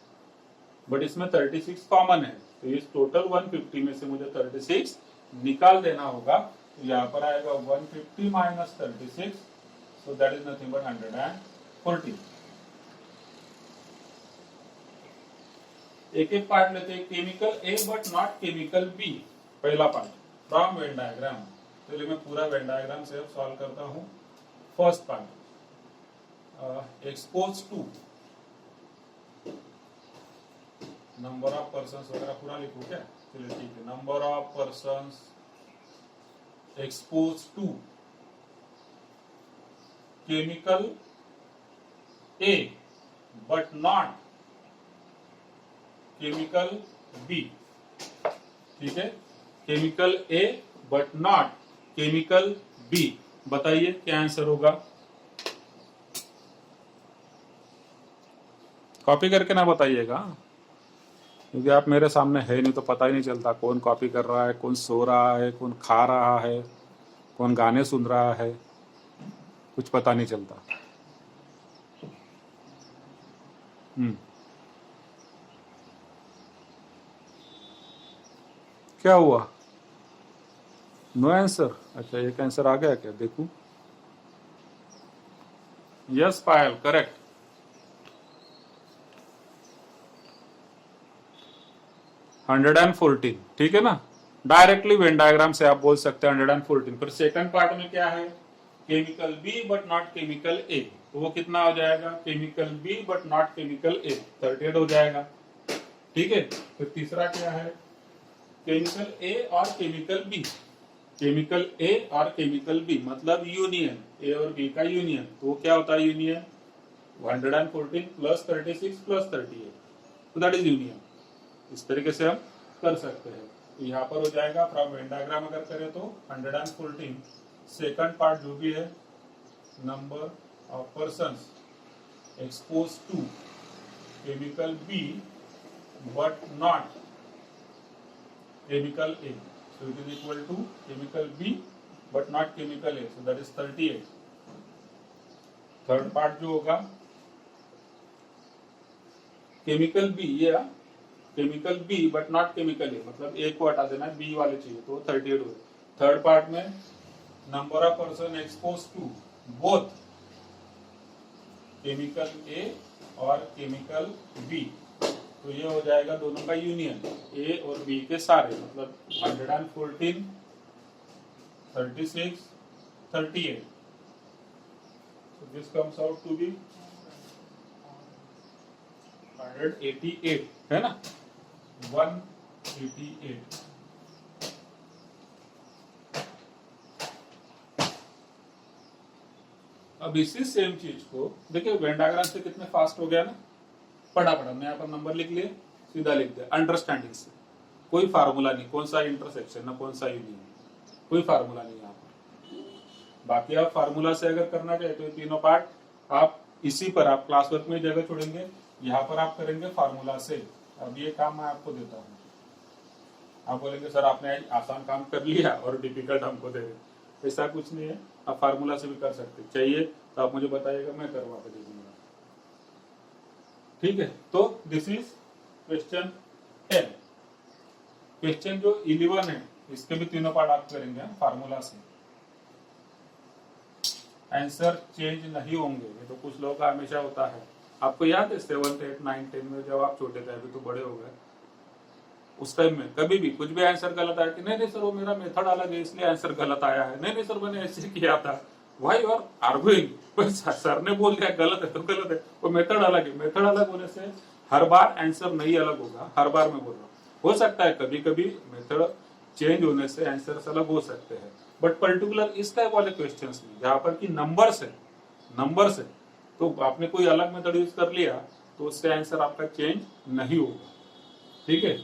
बट इसमें 36 कॉमन है, तो इस टोटल 150 में से मुझे 36 निकाल देना होगा। तो यहाँ पर आएगा 150 minus 36, so that is nothing but 140। एक एक पार्ट लेते हैं। Chemical A but not chemical B, पहला पार्ट फ्रॉम वेन डायग्राम। चलिए मैं पूरा वेन डायग्राम से सॉल्व करता हूँ। First part, expose to, number of persons वगैरह पूरा लिखो क्या? चलिए ठीक है। Number of persons expose to chemical A but not chemical B, ठीक है। Chemical A but not chemical B, बताइए क्या आंसर होगा? कॉपी करके ना बताइएगा, क्योंकि आप मेरे सामने है नहीं तो पता ही नहीं चलता कौन कॉपी कर रहा है, कौन सो रहा है, कौन खा रहा है, कौन गाने सुन रहा है, कुछ पता नहीं चलता। क्या हुआ? No answer? अच्छा, एक आंसर आ गया क्या? देखूं। यस पायल, करेक्ट। 114, ठीक है ना। डायरेक्टली वेन डायग्राम से आप बोल सकते हैं 114। फिर सेकंड पार्ट में क्या है? Chemical B but not chemical A, तो वो कितना हो जाएगा? Chemical B but not chemical A, 38 हो जाएगा, ठीक है। फिर तीसरा क्या है? केमिकल ए और केमिकल बी, केमिकल ए और केमिकल बी मतलब यूनियन, ए और बी का यूनियन, तो वो क्या होता है यूनियन? 114 प्लस 36 प्लस 38, तो दैट इज यूनियन। इस तरीके से हम कर सकते हैं। तो यहाँ पर हो जाएगा फ्रॉम वेन डायग्राम अगर करें तो 114। सेकंड पार्ट जो भी है, number of persons expose to chemical B but not chemical A, so it is equal to chemical B but not chemical A, so that is 38। Third part जो होगा chemical B, ये chemical B but not chemical A, मतलब A को हटा देना, B वाले चाहिए, तो 38 हो। थर्ड पार्ट में number of person expose to both chemical A और केमिकल बी, तो ये हो जाएगा दोनों का यूनियन, ए और बी के सारे, मतलब 114 36 38, so this comes out to be 188, है ना, 188। अब इसी सेम चीज को देखिए वेन डायग्राम से कितने फास्ट हो गया ना, पढ़ा हमने यहाँ पर नंबर लिख लिए, सीधा लिख दिया अंडरस्टैंडिंग से, कोई फार्मूला नहीं, कौन सा इंटरसेक्शन ना कौन सा यूनियन, कोई फार्मूला नहीं यहाँ पर। बाकी आप फार्मूला से अगर करना चाहे तो ये तीनों पार्ट आप इसी पर, आप क्लास वर्क में जगह छोड़ेंगे, यहाँ पर आप करेंगे फार्मूला से। अब ये काम मैं आपको देता हूँ, आप बोलेंगे सर आपने आसान काम कर लिया और डिफिकल्ट हमको दे दे, ऐसा कुछ नहीं है, आप फार्मूला से भी कर सकते, चाहिए तो आप मुझे बताइएगा, मैं करवा के दे दूंगा, ठीक है। तो दिस इज क्वेश्चन 10। क्वेश्चन जो 11 है इसके भी तीनों पार्ट आप करेंगे फार्मूला से, आंसर चेंज नहीं होंगे, ये तो कुछ लोगों का हमेशा होता है। आपको याद है 7th 8th 9th 10th में जब आप छोटे थे, अभी तो बड़े हो गए, उस टाइम में कभी भी कुछ भी आंसर गलत आया कि नहीं सर वो मेरा मेथड अलग है इसलिए आंसर गलत आया है, नहीं सर मैंने ऐसे किया था, वाई और आर्गुइंग, सर ने बोल दिया गलत है तो गलत है, वो मेथड अलग है। मेथड अलग होने से हर बार आंसर नहीं अलग होगा, हर बार मैं बोल रहा हूँ, हो सकता है कभी कभी मेथड चेंज होने से आंसर अलग हो सकते हैं, बट पर्टिकुलर इस टाइप वाले क्वेश्चंस में जहाँ पर कि नंबर्स है तो आपने कोई अलग मेथड यूज कर लिया तो उससे आंसर आपका चेंज नहीं होगा, ठीक है।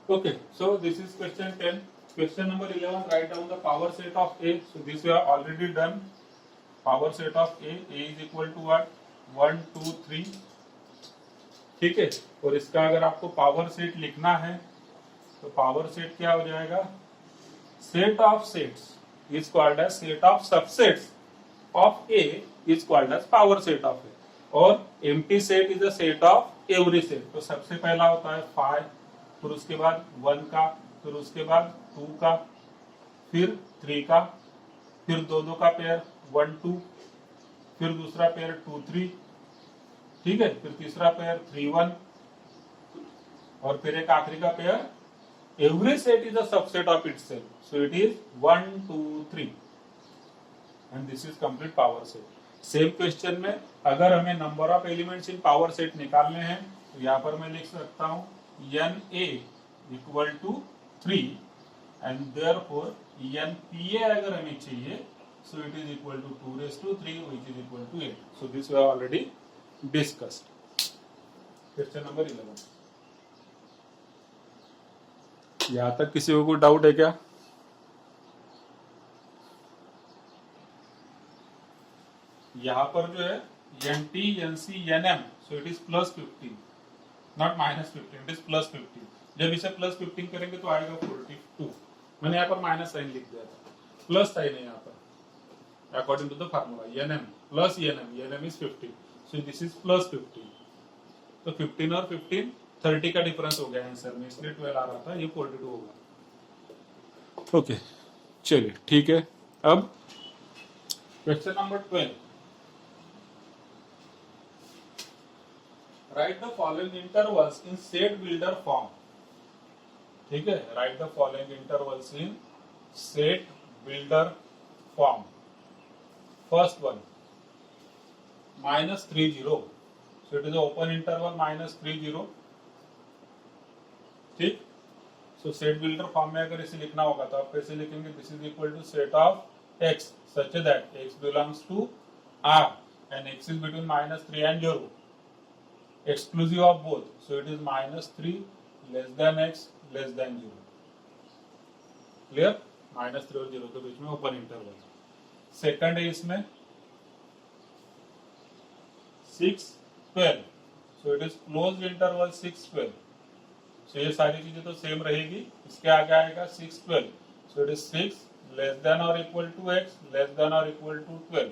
Okay, so this is question 10. Question number 11, write down the power set of A. So this we have already done. Power set of A is equal to what? 1, 2, 3. ठीक है। और इसका अगर आपको पावर सेट लिखना है तो पावर सेट क्या हो जाएगा, set of sets is called as set of subsets of A is called as power set of A, और empty set is a set of every set. तो सबसे पहला होता है 5, फिर उसके बाद 1 का, फिर उसके बाद 2 का, फिर 3 का, फिर दो दो का पेयर 1 2, फिर दूसरा पेयर 2 3, ठीक है, फिर तीसरा पेयर 3 1, और फिर एक आखिरी का pair. Every set is a subset of itself, so it is 1 2 3 and this is complete power set. Same question में अगर हमें number of elements in power set निकालने हैं तो यहाँ पर मैं लिख सकता हूँ NA equal to 3 and therefore NPA अगर हमें चाहिए so it is equal to 2�3 which is equal to 8। So this we have already discussed. Question number 11। यहां तक किसी को कोई डाउट है क्या? यहां पर जो है NT NC NM so it is +15 not -15, it is +15। जब इसे +15 करेंगे तो आएगा 42। मैंने यहाँ पर माइनस साइन लिख दिया था, प्लस साइन है यहाँ पर according to the formula. NM plus NM is 15, so this is +15। तो 15 और 15 30 का डिफरेंस हो गया आंसर में, इसलिए 12 आ रहा था, ये 42 होगा। ओके चलिए ठीक है। अब question number 12, right the following intervals in set builder form. ठीक है, right the following intervals in set builder form. First one -30, so it is open interval -30। ठीक, सो सेट बिल्डर फॉर्म में अगर इसे लिखना होगा तो आप कैसे लिखेंगे, this is equal to set of x such that x belongs to R and x is between -3 and 0, exclusive of both, so it is -3 less than x less than 0। Clear, -3 और 0 के बीच में ओपन इंटरवल। सेकंड है इसमें 6 12, so it is closed interval 6 12। सो ये सारी चीजें तो same रहेगी, इसके आगे आएगा 6 12, so it is 6 less than और equal to x less than और इक्वल टू 12,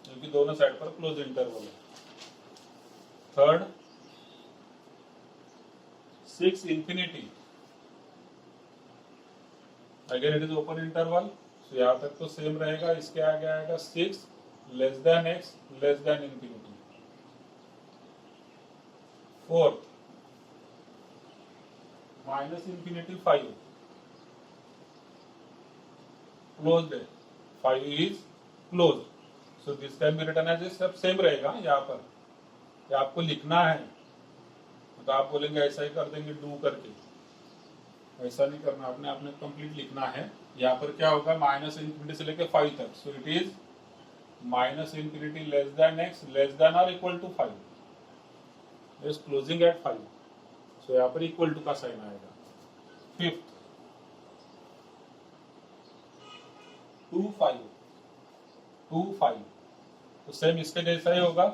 क्योंकि दोनों साइड पर क्लोज इंटरवल है। Third 6 infinity, again it is open interval, so यहां तक तो सेम रहेगा, इसके आगे आएगा 6 less than x less than infinity. Fourth -infinity 5, closed है, 5 is closed, so this can be written as, सब सेम रहेगा। यहाँ पर या आपको लिखना है तो आप बोलेंगे ऐसा ही कर देंगे डू करके, ऐसा नहीं करना, आपने आपने कंप्लीट लिखना है। यहाँ पर क्या होगा, -infinity से लेकर 5 तक, so it is -infinity less than x less than और equal to 5, is closing at 5, so यहाँ पर इक्वल टू का साइन आएगा। फिफ्थ 2 5, तो सेम इसके जैसा ही होगा,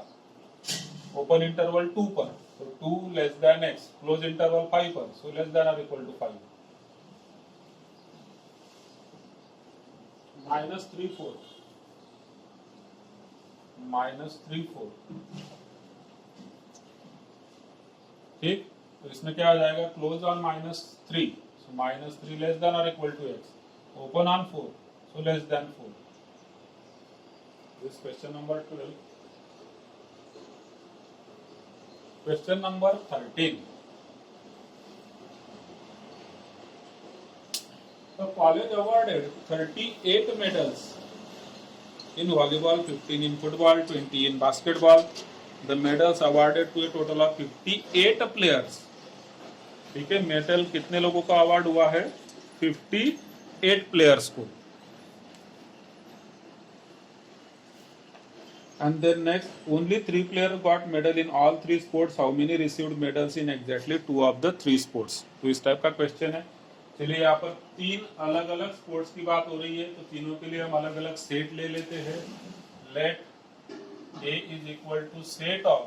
ओपन इंटरवल 2 पर, तो 2 less than x, close interval 5 पर, सो लेस देन और इक्वल टू 5। -3 4, ठीक, तो इसमें क्या आ जाएगा, close on -3, so -3 less than और equal to x, open on 4, so less than 4। This question number 12। Question number 13, the college awarded 38 medals in volleyball, 15 in football, 20 in basketball. The medals awarded to a total of 58 players. ठीक है, medal कितने लोगों का award हुआ है, 58 players को। And then next, only 3 players got medal in all 3 sports. How many received medals in exactly 2 of the 3 sports? तो इस टाइप का क्वेश्चन है। चलिए यहाँ पर 3 अलग अलग स्पोर्ट्स की बात हो रही है, तो तीनों के लिए हम अलग अलग सेट ले लेते हैं। Let A is equal to set of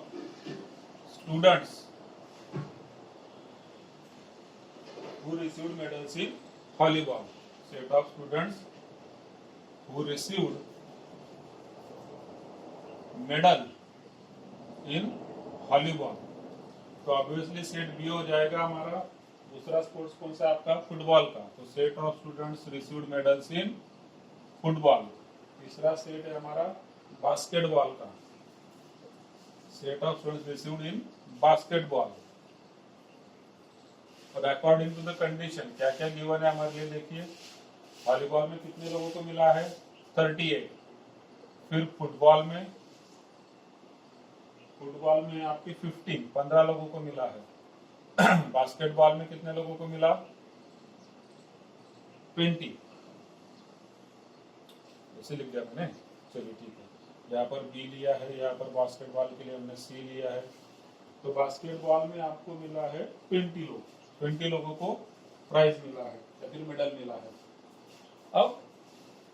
students who received medals in volleyball. Set of students who received medal in volleyball. तो ऑब्वियसली सेट बी हो जाएगा हमारा। दूसरा स्पोर्ट्स कौन सा आपका? फुटबॉल का। तो set of students received medals in football. तीसरा सेट है हमारा बास्केटबॉल का। Set of students received in basketball. और अकॉर्डिंग टू द कंडीशन क्या क्या गिवन है हमारे लिए देखिए। वॉलीबॉल में कितने लोगों को मिला है? 38। फिर फुटबॉल में आपकी 15 लोगों को मिला है। बास्केटबॉल में कितने लोगों को मिला? 20। ऐसे लिख दिया मैंने, चलिए ठीक है। यहाँ पर बी लिया है, यहाँ पर बास्केटबॉल के लिए हमने सी लिया है। तो बास्केटबॉल में आपको मिला है 20 लोगों को प्राइज मिला है या फिर मेडल मिला है। अब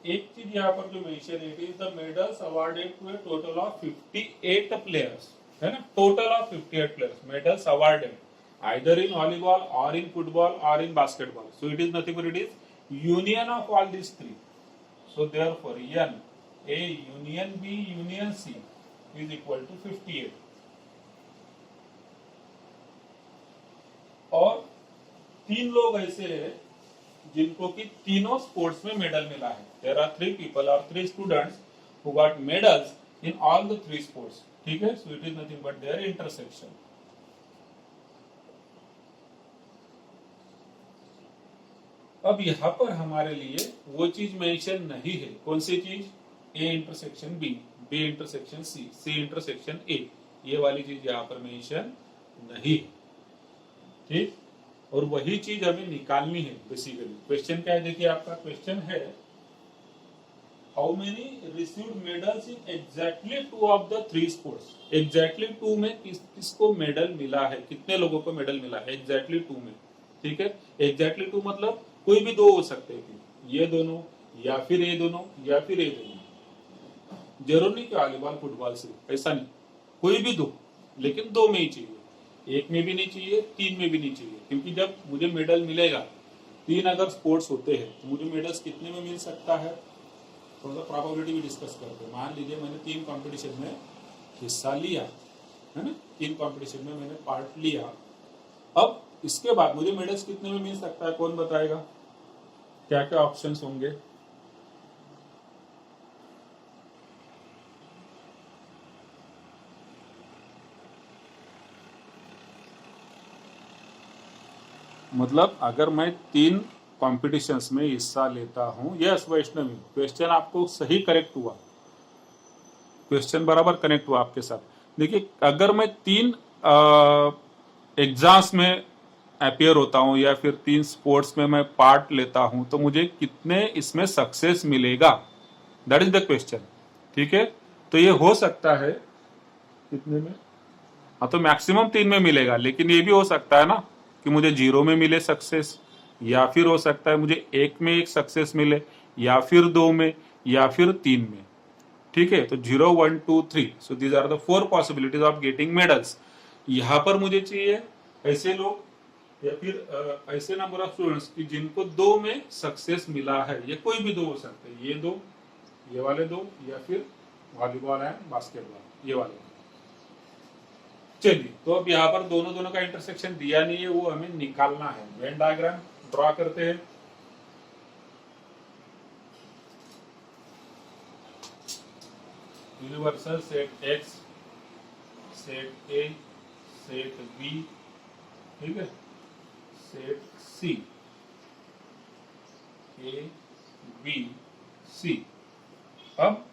एक चीज यहाँ पर जो मेंशन है, it is the medals awarded to a total of 58 players, है ना। Total of 58 players medals awarded either in volleyball or in football or in basketball. So it is nothing but it is union of all these three. So therefore N A union B union C is equal to 58. और 3 लोग ऐसे हैं जिनको कि तीनों sports में medal मिला है। There are 3 people or 3 students who got medals in all the 3 sports. ठीक है। So it is nothing but their intersection. अब यहाँ पर हमारे लिए वो चीज मेंशन नहीं है। कौन सी चीज? A intersection B, B intersection C, C intersection A, ये वाली चीज यहाँ पर मेंशन नहीं है। ठीक। और वही चीज हमें निकालनी है बेसिकली। क्वेश्चन क्या है देखिए, आपका क्वेश्चन है how many received medals in exactly 2 of the 3 sports. Exactly 2 में किसको मेडल मिला है, कितने लोगों को मेडल मिला है एग्जैक्टली 2 में। ठीक है। एग्जैक्टली 2 मतलब कोई भी 2 हो सकते हैं, ये दोनों या फिर ये दोनों या फिर ये दोनों। जरूर नहीं कि वॉलीबॉल फुटबॉल से, ऐसा नहीं, कोई भी 2, लेकिन 2 में ही चाहिए। 1 में भी नहीं चाहिए, 3 में भी नहीं चाहिए। क्योंकि जब मुझे मेडल मिलेगा, 3 अगर स्पोर्ट्स होते हैं तो मुझे मेडल्स कितने में मिल सकता है, थोड़ा सा प्रोबेबिलिटी भी डिस्कस करते हैं। मान लीजिए मैंने 3 कॉम्पिटिशन में हिस्सा लिया, है ना, 3 कॉम्पिटिशन में मैंने पार्ट लिया। अब इसके बाद मुझे मेडल्स कितने में मिल सकता है, कौन बताएगा? क्या क्या ऑप्शंस होंगे? मतलब अगर मैं 3 कॉम्पिटिशन्स में हिस्सा लेता हूं, यस वैष्णवी, क्वेश्चन आपको सही करेक्ट हुआ, क्वेश्चन बराबर कनेक्ट हुआ आपके साथ। देखिए, अगर मैं 3 एग्जाम्स में अपियर होता हूं या फिर 3 स्पोर्ट्स में मैं पार्ट लेता हूं, तो मुझे कितने इसमें सक्सेस मिलेगा, दैट इज द क्वेश्चन। ठीक है। तो ये हो सकता है कितने में, हाँ, तो मैक्सिमम 3 में मिलेगा। लेकिन ये भी हो सकता है ना कि मुझे 0 में मिले सक्सेस, या फिर हो सकता है मुझे 1 में 1 सक्सेस मिले, या फिर 2 में, या फिर 3 में। ठीक है। तो 0 1 2 3, so these are the 4 possibilities of getting medals. यहां पर मुझे चाहिए ऐसे लोग या फिर ऐसे नंबर ऑफ स्टूडेंट्स की जिनको 2 में सक्सेस मिला है। ये कोई भी 2 हो सकते हैं, ये 2, ये वाले 2, या फिर वॉलीबॉल एंड बास्केटबॉल, ये वाले। चलिए, तो अब यहाँ पर दोनों का इंटरसेक्शन दिया नहीं है, वो हमें निकालना है। वेन डायग्राम ड्रॉ करते हैं। Universal set X, set A, set B, ठीक है, सेट सी, ए बी सी। अब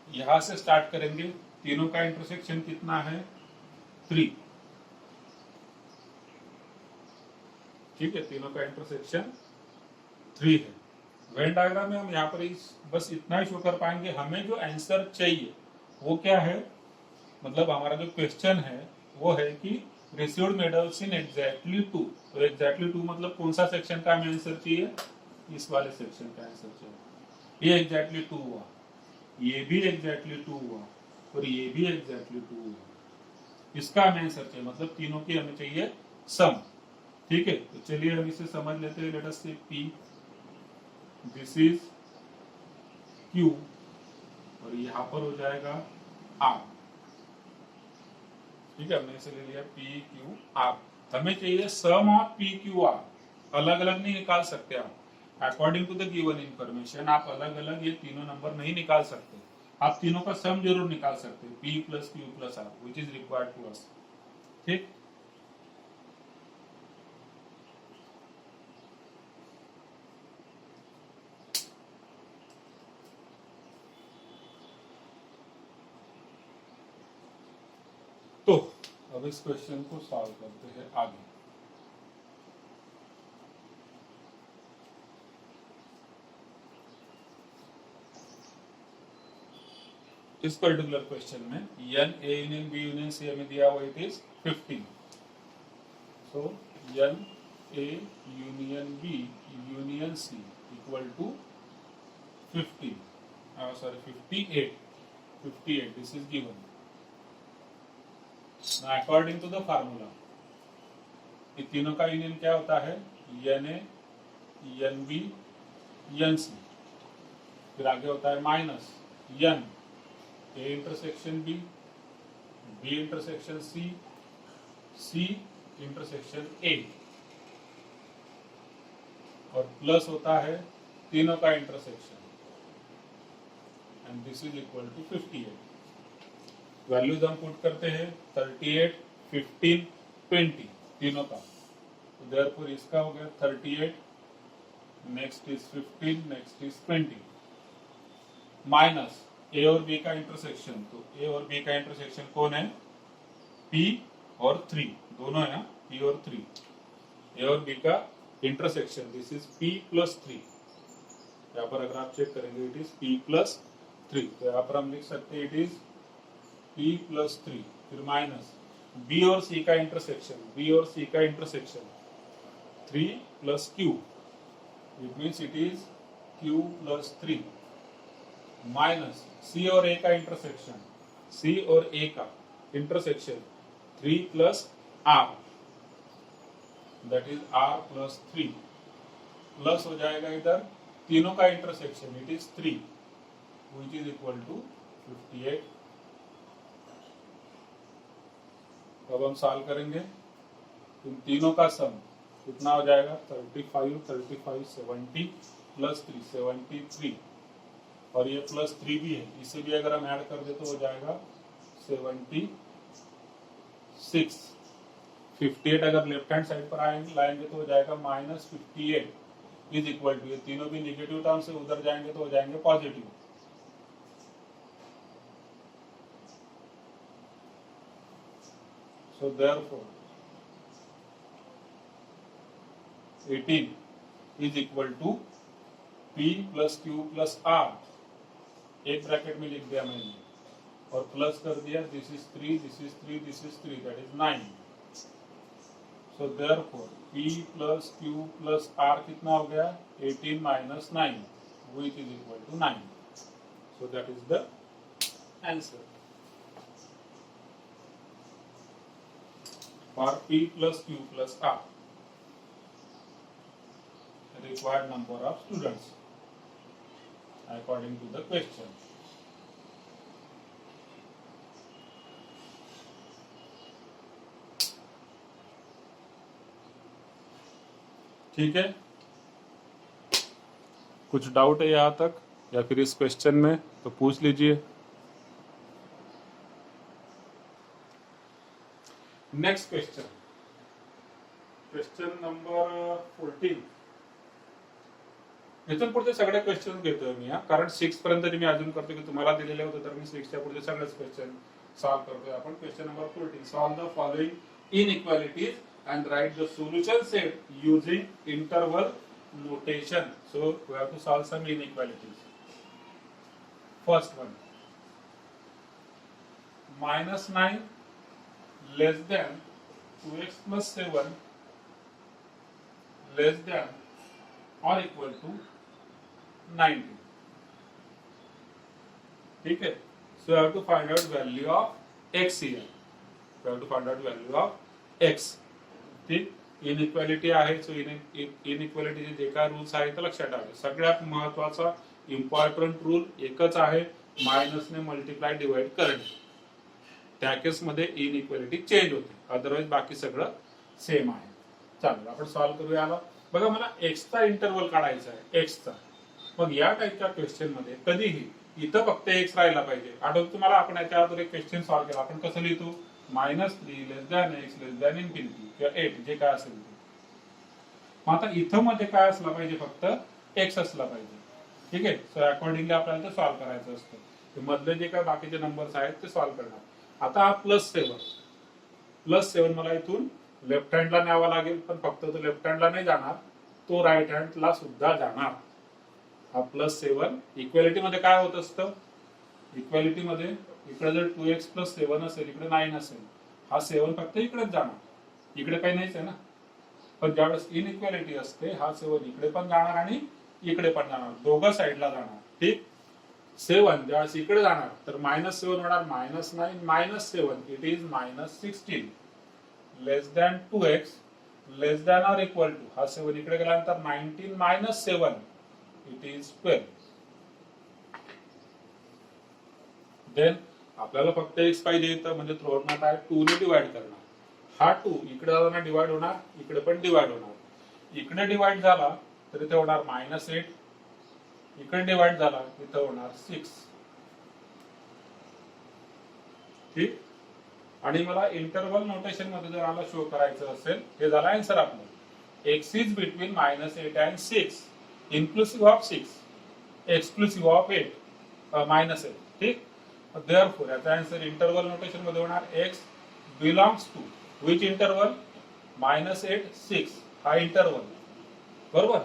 यहां से स्टार्ट करेंगे। तीनों का इंटरसेक्शन कितना है? 3। ठीक है, तीनों का इंटरसेक्शन 3 है। वेन डायग्राम में हम यहाँ पर बस इतना ही शो कर पाएंगे। हमें जो आंसर चाहिए वो क्या है, मतलब हमारा जो क्वेश्चन है वो है कि रिसीव्ड मेडल्स इन एग्जैक्टली 2। तो एग्जैक्टली 2 मतलब कौन सा सेक्शन का हमें आंसर चाहिए? इस वाले सेक्शन का आंसर चाहिए। ये एग्जैक्टली 2 हुआ, ये भी एग्जैक्टली 2 हुआ, और ये भी एग्जैक्टली 2 हुआ। इसका हमें आंसर चाहिए, मतलब तीनों की हमें चाहिए सम। ठीक है, तो चलिए हम इसे समझ लेते हैं। लेट अस से P, दिस इज Q, और यहां पर हो जाएगा R। ठीक है, हमने इसे ले लिया P Q R। हमें चाहिए sum of P Q R। अलग अलग नहीं निकाल सकते आप, according to the given information आप अलग अलग ये तीनों नंबर नहीं निकाल सकते। आप तीनों का सम जरूर निकाल सकते हैं, P plus Q plus R, which is required to us. ठीक, तो अब इस क्वेश्चन को सॉल्व करते हैं आगे। इस पर्टिकुलर क्वेश्चन में n A union B union C हमें दिया हुआ, it is 15। So n A union B union C equal to 15, sorry 58 this is given. According to the formula ये तीनों का यूनियन क्या होता है, n A n B n C, फिर आगे होता है minus N A intersection B, B intersection C, C intersection A, और प्लस होता है तीनों का intersection, and this is equal to 58। Values हम पुट करते हैं 38, 15, 20 तीनों का, तो देयरफॉर इसका हो गया 38, next is 15, next is 20, minus A और बी का इंटरसेक्शन। तो ए और बी का इंटरसेक्शन कौन है, P और 3 दोनों है, P और 3, ए और बी का intersection, this is P plus 3। यहाँ पर अगर आप चेक करेंगे इट इज P प्लस 3, तो यहाँ पर हम लिख सकते हैं इट इज P प्लस 3, फिर माइनस B और C का इंटरसेक्शन, B और C का intersection 3 plus Q, it means it is Q plus 3, minus C और A का इंटरसेक्शन, C और A का intersection 3 plus R, that is R plus 3, plus हो जाएगा इधर तीनों का intersection, it is 3, which is equal to 58। अब हम सॉल्व करेंगे, इन तीनों का सम कितना हो जाएगा, 35 70 प्लस 3 73, और ये प्लस 3 भी है, इसे भी अगर हम ऐड कर दे तो हो जाएगा 76। 58 अगर लेफ्ट हैंड साइड पर लाएंगे तो हो जाएगा माइनस 58 इज इक्वल टू, ये तीनों भी निगेटिव टर्म से उधर जाएंगे तो हो जाएंगे positive. So therefore 18 is equal to P plus Q plus R, एक ब्रैकेट में लिख दिया मैंने और प्लस कर दिया, this is 3, this is 3, this is 3, that is 9। So therefore P plus Q plus R कितना हो गया, 18 minus 9, which is equal to 9। So that is the answer for P plus Q plus R, required number of students according to the question। ठीक है, कुछ doubt है यहाँ तक या फिर इस क्वेश्चन में तो पूछ लीजिए। Next question, question number 14। इथून पुढचे सगळे क्वेश्चन घेतोय मी, कारण 6 पर्यंत मी अजून करतो की तुम्हाला दिलेले होते, तर मी 6 च्या पुढचे सगळेच क्वेश्चन सॉल्व करतोय आपण। Question number 14, solve the following inequalities and write the solution set using interval notation. So we have to solve some inequalities. First one, -9 less than 2x plus 7 less than or equal to 90. ठीक है, so you have to find out value of x here. We have to find out value of x. ठीक, inequality आहे. So इनइक्वालिटीचे जे काय rules आहेत ते लक्षात ठेवा. सगळ्यात महत्वाचा इम्पॉर्टंट रूल एकच आहे, मायनसने मल्टिप्लाय डिवाइड करणे. त्या केसमध्ये इनइक्वालिटी चेंज होते, अदरवाइज बाकी सगळं सेम आहे. चालेल, आपण सॉल्व्ह करूया. आला बघा, मला एक्सचा इंटरवल काढायचा आहे, एक्सचा. मग या टाईपच्या क्वेश्चन मध्ये कधीही इथं फक्त एक्स राहायला पाहिजे. आठवतं तुम्हाला, आपण याच्या अगोदर एक क्वेश्चन सॉल्व्ह केला. आपण कसं लिहितो, -3 less than x less than infinity किंवा 8 जे काय असेल ते. मग आता इथं मध्ये काय असला पाहिजे, फक्त एक्स असला पाहिजे. ठीक आहे. सो अकॉर्डिंगली आपल्याला ते सॉल्व्ह करायचं असतं. ते मधले जे काय बाकीचे नंबर्स आहेत ते सॉल्व्ह करणार. आता हा +7 मला इथून लेफ्ट हँडला न्यावा लागेल, पण फक्त तो लेफ्ट हँडला नाही जाणार, तो राईट हँडला सुद्धा जाणार. हा +7 इक्वॅलिटी मध्ये काय होत असतं, इक्वॅलिटी मध्ये इकडे जर 2x + 7 असेल, इकडे 9 असेल, हा 7 फक्त इकडेच जाणार, इकडे काही नाहीच आहे ना. पण ज्यावेळेस इनइक्वॅलिटी असते, हा 7 इकडे पण जाणार आणि इकडे पण जाणार, दोघं साईडला जाणार. ठीक, 7 ज्यावेळेस इकडे जाणार तर -7 होणार, -9 -7 it is -16 less than 2x less than or equal to, हा 7 इकडे गेल्यानंतर 19 - 7 इट इज 12. देन आपल्याला फक्त x पाहिजे तर म्हणजे थ्रोअट काय 2 ने डिवाइड करणार. हा 2 इकडे जाताना डिवाइड होणार, इकडे पण डिवाइड होणार. इकडे डिवाइड झाला तर इथे होणार -8, इकडे डिवाइड झाला इथे होणार 6. ठीक, आणि मला इंटरवल नोटेशन मध्ये जर आला शो करायचं असेल, हे झालं आन्सर आपलं. x is between -8 and 6 inclusive of 6 exclusive of 8 -8. ठीक, देयरफॉर याचा आन्सर इंटरवल नोटेशन मध्ये होणार x belongs to which interval, -8 6 हा इंटरवल, बरोबर.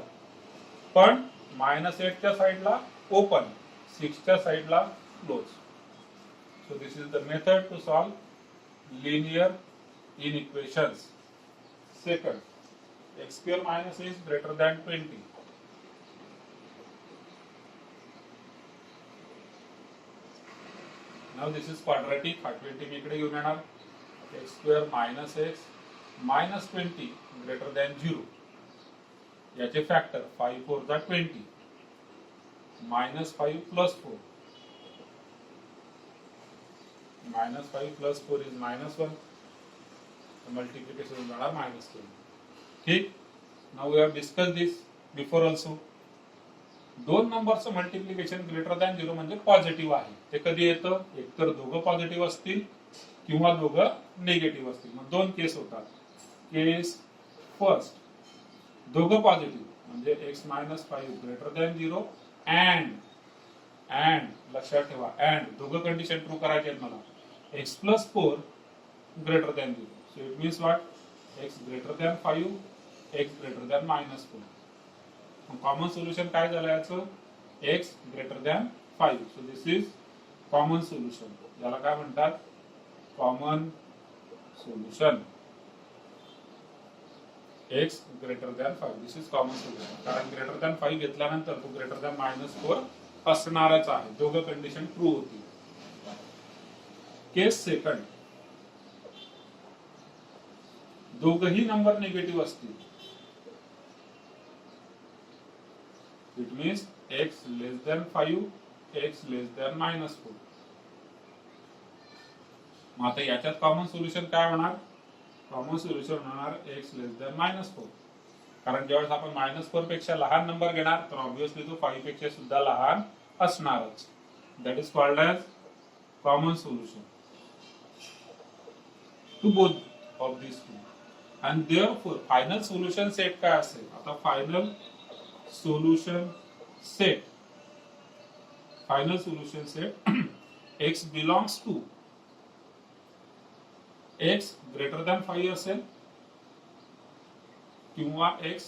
पण -8 च्या साइडला ओपन, 6 च्या साइडला close. So this is the method to solve linear inequations. Second, x² - is greater than 20. Now this is quadratic. 20 मी इकडे घेऊन येणार. x² - x -20 greater than 0. याचे फॅक्टर 5 4 = 20, -5 + 4, -5 + 4 is -1. Multiplication होणार -1. ठीक, now we have discuss this before also. दोन नंबरचं multiplication greater than 0 म्हणजे positive आहे. ते कधी येतं, एकतर दोघं पॉझिटिव्ह असतील किंवा दोघं निगेटिव्ह असतील. मग दोन केस होतात. केस फर्स्ट, दोघं पॉझिटिव्ह म्हणजे x - 5 ग्रेटर दॅन 0 अँड लक्षात ठेवा, अँड दोघं कंडिशन ट्रू करायचे आहेत मला, x + 4 greater than 0. So it means what, x greater than 5, x greater than -4. Common solution काय झालं याचं, x greater than 5. So this is common solution. याला काय म्हणतात, common solution. x greater than 5, this is common solution. कारण greater than 5 घेतल्यानंतर तो greater than -4 असणारच आहे, दोघं कंडिशन ट्रू होती. केस सेकंड, दोघही नंबर निगेटिव्ह असतील. It means x less than 5, x less than -4. मग आता याच्यात कॉमन सोल्युशन काय होणार, कॉमन सोल्युशन होणार x लेस दॅन -4. कारण ज्यावेळेस आपण -4 पेक्षा लहान नंबर घेणार तर ऑब्विसली तो 5 पेक्षा सुद्धा लहान असणारच. That is called as common solution to both of this two. And therefore final solution set काय असेल, आता final solution set, final solution set x belongs to, x greater than 5 असेल किंवा x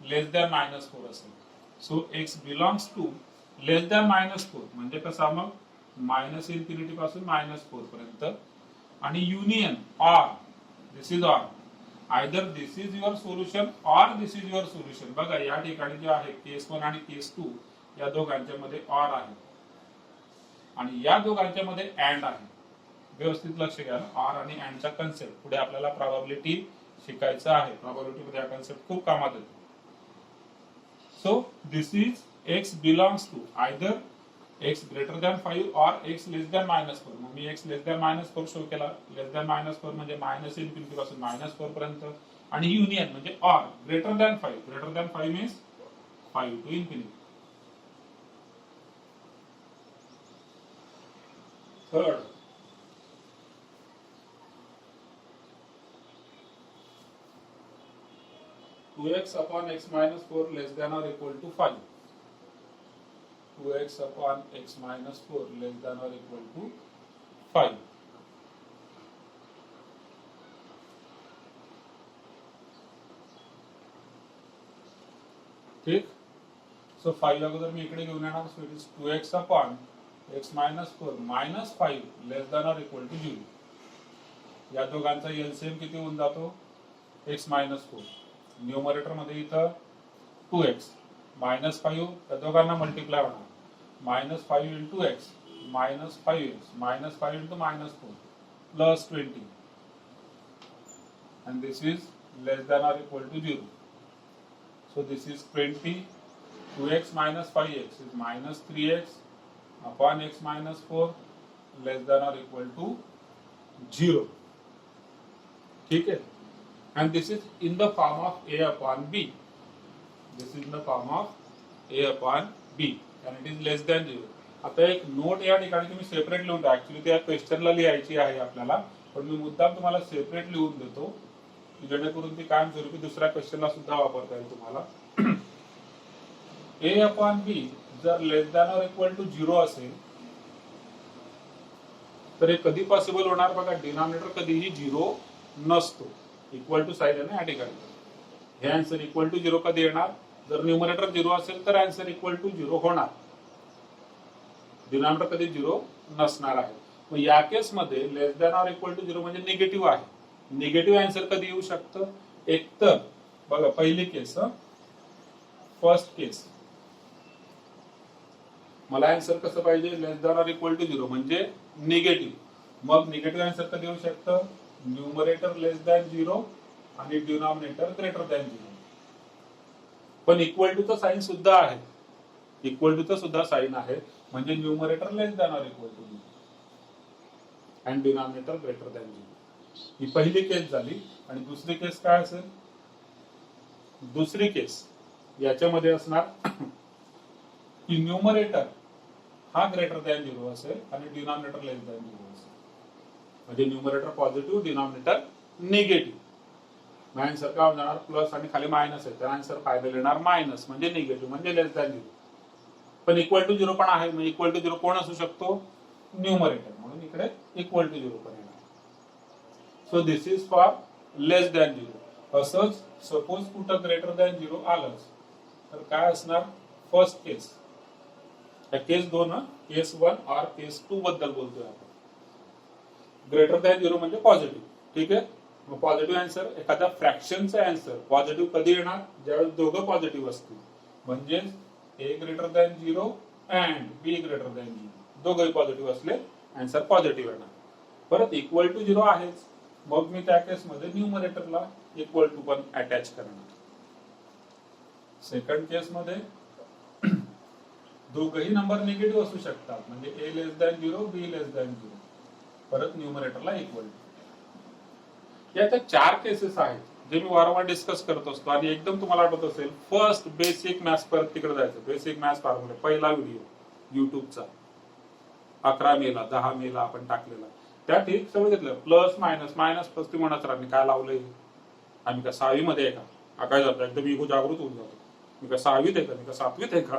लेस दॅन -4 असेल. So x belongs to less than -4 म्हणजे कसा, मग -∞ पासून -4 पर्यंत. आणि union or, this is or, either this is your solution or this is your solution. बघा या ठिकाणी जे आहे केस 1 आणि केस 2 या दोघांच्या मध्ये ऑर आहे आणि या दोघांच्या मध्ये अँड आहे. व्यवस्थित लक्ष घ्या. ऑर आणि अँडचा कन्सेप्ट पुढे आपल्याला प्रोबॅबिलिटी शिकायचं आहे. प्रोबॅबिलिटी मध्ये हा कन्सेप्ट खूप कामात येतो. So this is x belongs to either x greater than 5 और x लेस दॅन -4. मग मी x लेस दॅन -4 शो केला. लेस दॅन -4 म्हणजे -∞ पासून -4 पर्यंत, आणि युनियन म्हणजे or greater than 5. Greater than 5 मीन्स 5 to infinity. Third, 2x upon x minus 4 less than or equal to 5. 2x upon x minus 4 less than or equal to 5. ठीक. सो 5 अगोदर मी इकडे घेऊन येणार. सो it is 2x upon x minus 4 minus 5 less than और equal to 0. या दोघांचा LCM किती होऊन जातो? x minus 4. न्यूमरेटर मध्ये इथं 2x minus 5 त्या दोघांना मल्टिप्लाय होणार. -5 into x minus 5x minus 5 into -4 plus 20, and this is less than or equal to 0. So this is 20. 2x minus 5x is minus 3x upon x minus 4 less than or equal to 0. ठीक है. And this is in the form of a upon b. This is in the form of a upon b and it is less than 0. आता एक note या ठिकाणी तुम्ही separate लिहून द्या. Actually त्या क्वेश्चनला लिहायची आहे आपल्याला, पण मी मुद्दाम तुम्हाला सेपरेट लिहून देतो जेणेकरून ती कायमस्वरूपी दुसऱ्या क्वेश्चनला सुद्धा वापरता येईल तुम्हाला. a अपॉन b जर लेस दॅन और इक्वल टू 0 असेल तर हे कधी पॉसिबल होणार बघा. डिनॉमिनेटर कधीही 0 नसतो. इक्वल टू साइन आहे ना या ठिकाणी. हे आन्सर इक्वल टू 0 कधी येणार? जर न्यूमरेटर 0 असेल तर आन्सर इक्वल टू 0 होणार. डिनॉमिनेटर कधी 0 नसणार आहे. मग या केस मध्ये लेस दॅन और इक्वल टू 0 म्हणजे निगेटिव्ह आहे. निगेटिव्ह आन्सर कधी येऊ शकतं? एक तर बघा पहिली केस, फर्स्ट केस, मला आन्सर कसं पाहिजे? लेस दॅन और इक्वल टू 0 म्हणजे निगेटिव्ह. मग निगेटिव्ह आन्सर कधी येऊ शकतं? न्यूमरेटर लेस दॅन 0 आणि डिनॉमिनेटर ग्रेटर दॅन 0. पण इक्वल टू चं साइन सुद्धा आहे. इक्वल टू चं सुद्धा साइन आहे म्हणजे न्यूमरेटर लेस दॅन और equal to 0 and denominator greater than 0. ही पहिली केस झाली. आणि दुसरी केस काय असेल? दुसरी केस याच्यामध्ये असणार की न्यूमरेटर हा ग्रेटर दॅन 0 असेल आणि डिनॉमिनेटर लेस दॅन 0 असेल. म्हणजे न्यूमरेटर पॉझिटिव्ह, डिनॉमिनेटर निगेटिव्ह. मग आन्सर काय होणार? प्लस आणि खाली मायनस आहे तर आन्सर फायनल येणार मायनस म्हणजे निगेटिव्ह म्हणजे लेस दॅन 0. पण इक्वल टू 0 पण आहे. मग इक्वल टू 0 कोण असू शकतो? न्यूमरेटर. म्हणून इकडे इक्वल टू 0 पण येणार. सो this is for less than 0. असंच सपोज कुठं ग्रेटर दॅन 0 आलंच तर काय असणार? First case. केस 2 केस 1 और केस 2 बद्दल बोलतोय आपण. ग्रेटर दॅन 0 म्हणजे पॉझिटिव्ह. ठीक आहे. मग पॉझिटिव्ह आन्सर, एखाद्या फ्रॅक्शनचा आन्सर पॉझिटिव्ह कधी येणार? ज्यावेळेस दोघं पॉझिटिव्ह असतील. म्हणजे a greater than 0 and b greater than 0 दोघंही पॉझिटिव्ह असले आन्सर पॉझिटिव्ह येणार. परत इक्वल टू 0 आहेच. मग मी त्या केसमध्ये न्यूमरेटरला इक्वल टू पण अटॅच करणार. सेकंड केस मध्ये दोघही नंबर निगेटिव्ह असू शकतात म्हणजे a less than 0 b less than 0. परत न्यूमरेटरला इक्वल टू. याच्या 4 केसेस आहेत जे मी वारंवार डिस्कस करत असतो. आणि एकदम तुम्हाला आठवत असेल फर्स्ट बेसिक मॅथ्स परत तिकडे जायचं. बेसिक मॅथ्स फॉर्म्युला पहिला व्हिडिओ युट्यूबचा 11 मेला 10 मेला आपण टाकलेला. त्या ठीक सगळं घेतलं. Plus minus minus plus. ती म्हणत राहा मी काय लावलंय? आम्ही का 6वी मध्ये आहे का? काय जातो एकदम इगो जागृत होऊन जातो. मी का 6वीत आहे का? मी का 7वीत आहे का?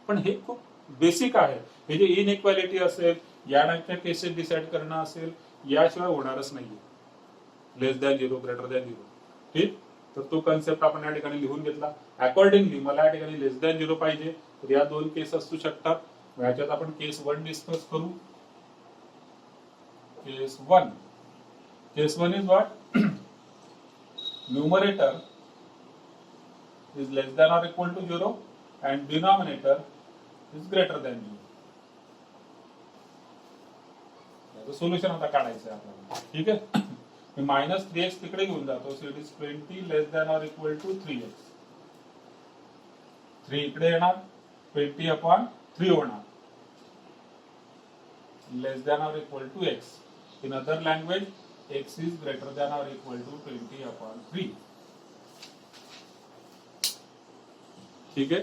पण हे खूप बेसिक आहे. हे जे इनइक्वालिटी असेल, यानंतर केसेस डिसाइड करणं असेल, याशिवाय होणारच नाहीये. Less than 0 greater than 0. ठीक. तर तो कन्सेप्ट आपण या ठिकाणी लिहून घेतला. अकॉर्डिंगली मला या ठिकाणी लेस दॅन 0 पाहिजे तर या 2 केस असू शकतात. याच्यात आपण केस 1 डिस्कस करू. Case 1. Case 1 is what? Numerator is less than or equal to 0 and denominator is greater than 0. या तर सोल्युशन आता काढायचं आहे आपल्याला. ठीक आहे, मी -3x तिकडे घेऊन जातो. So it is 20 less than or equal to 3x. 3 इकडे येणार, 20/3 होणार, less than or equal to x. In other language x is greater than or equal to 20/3. ठीक आहे,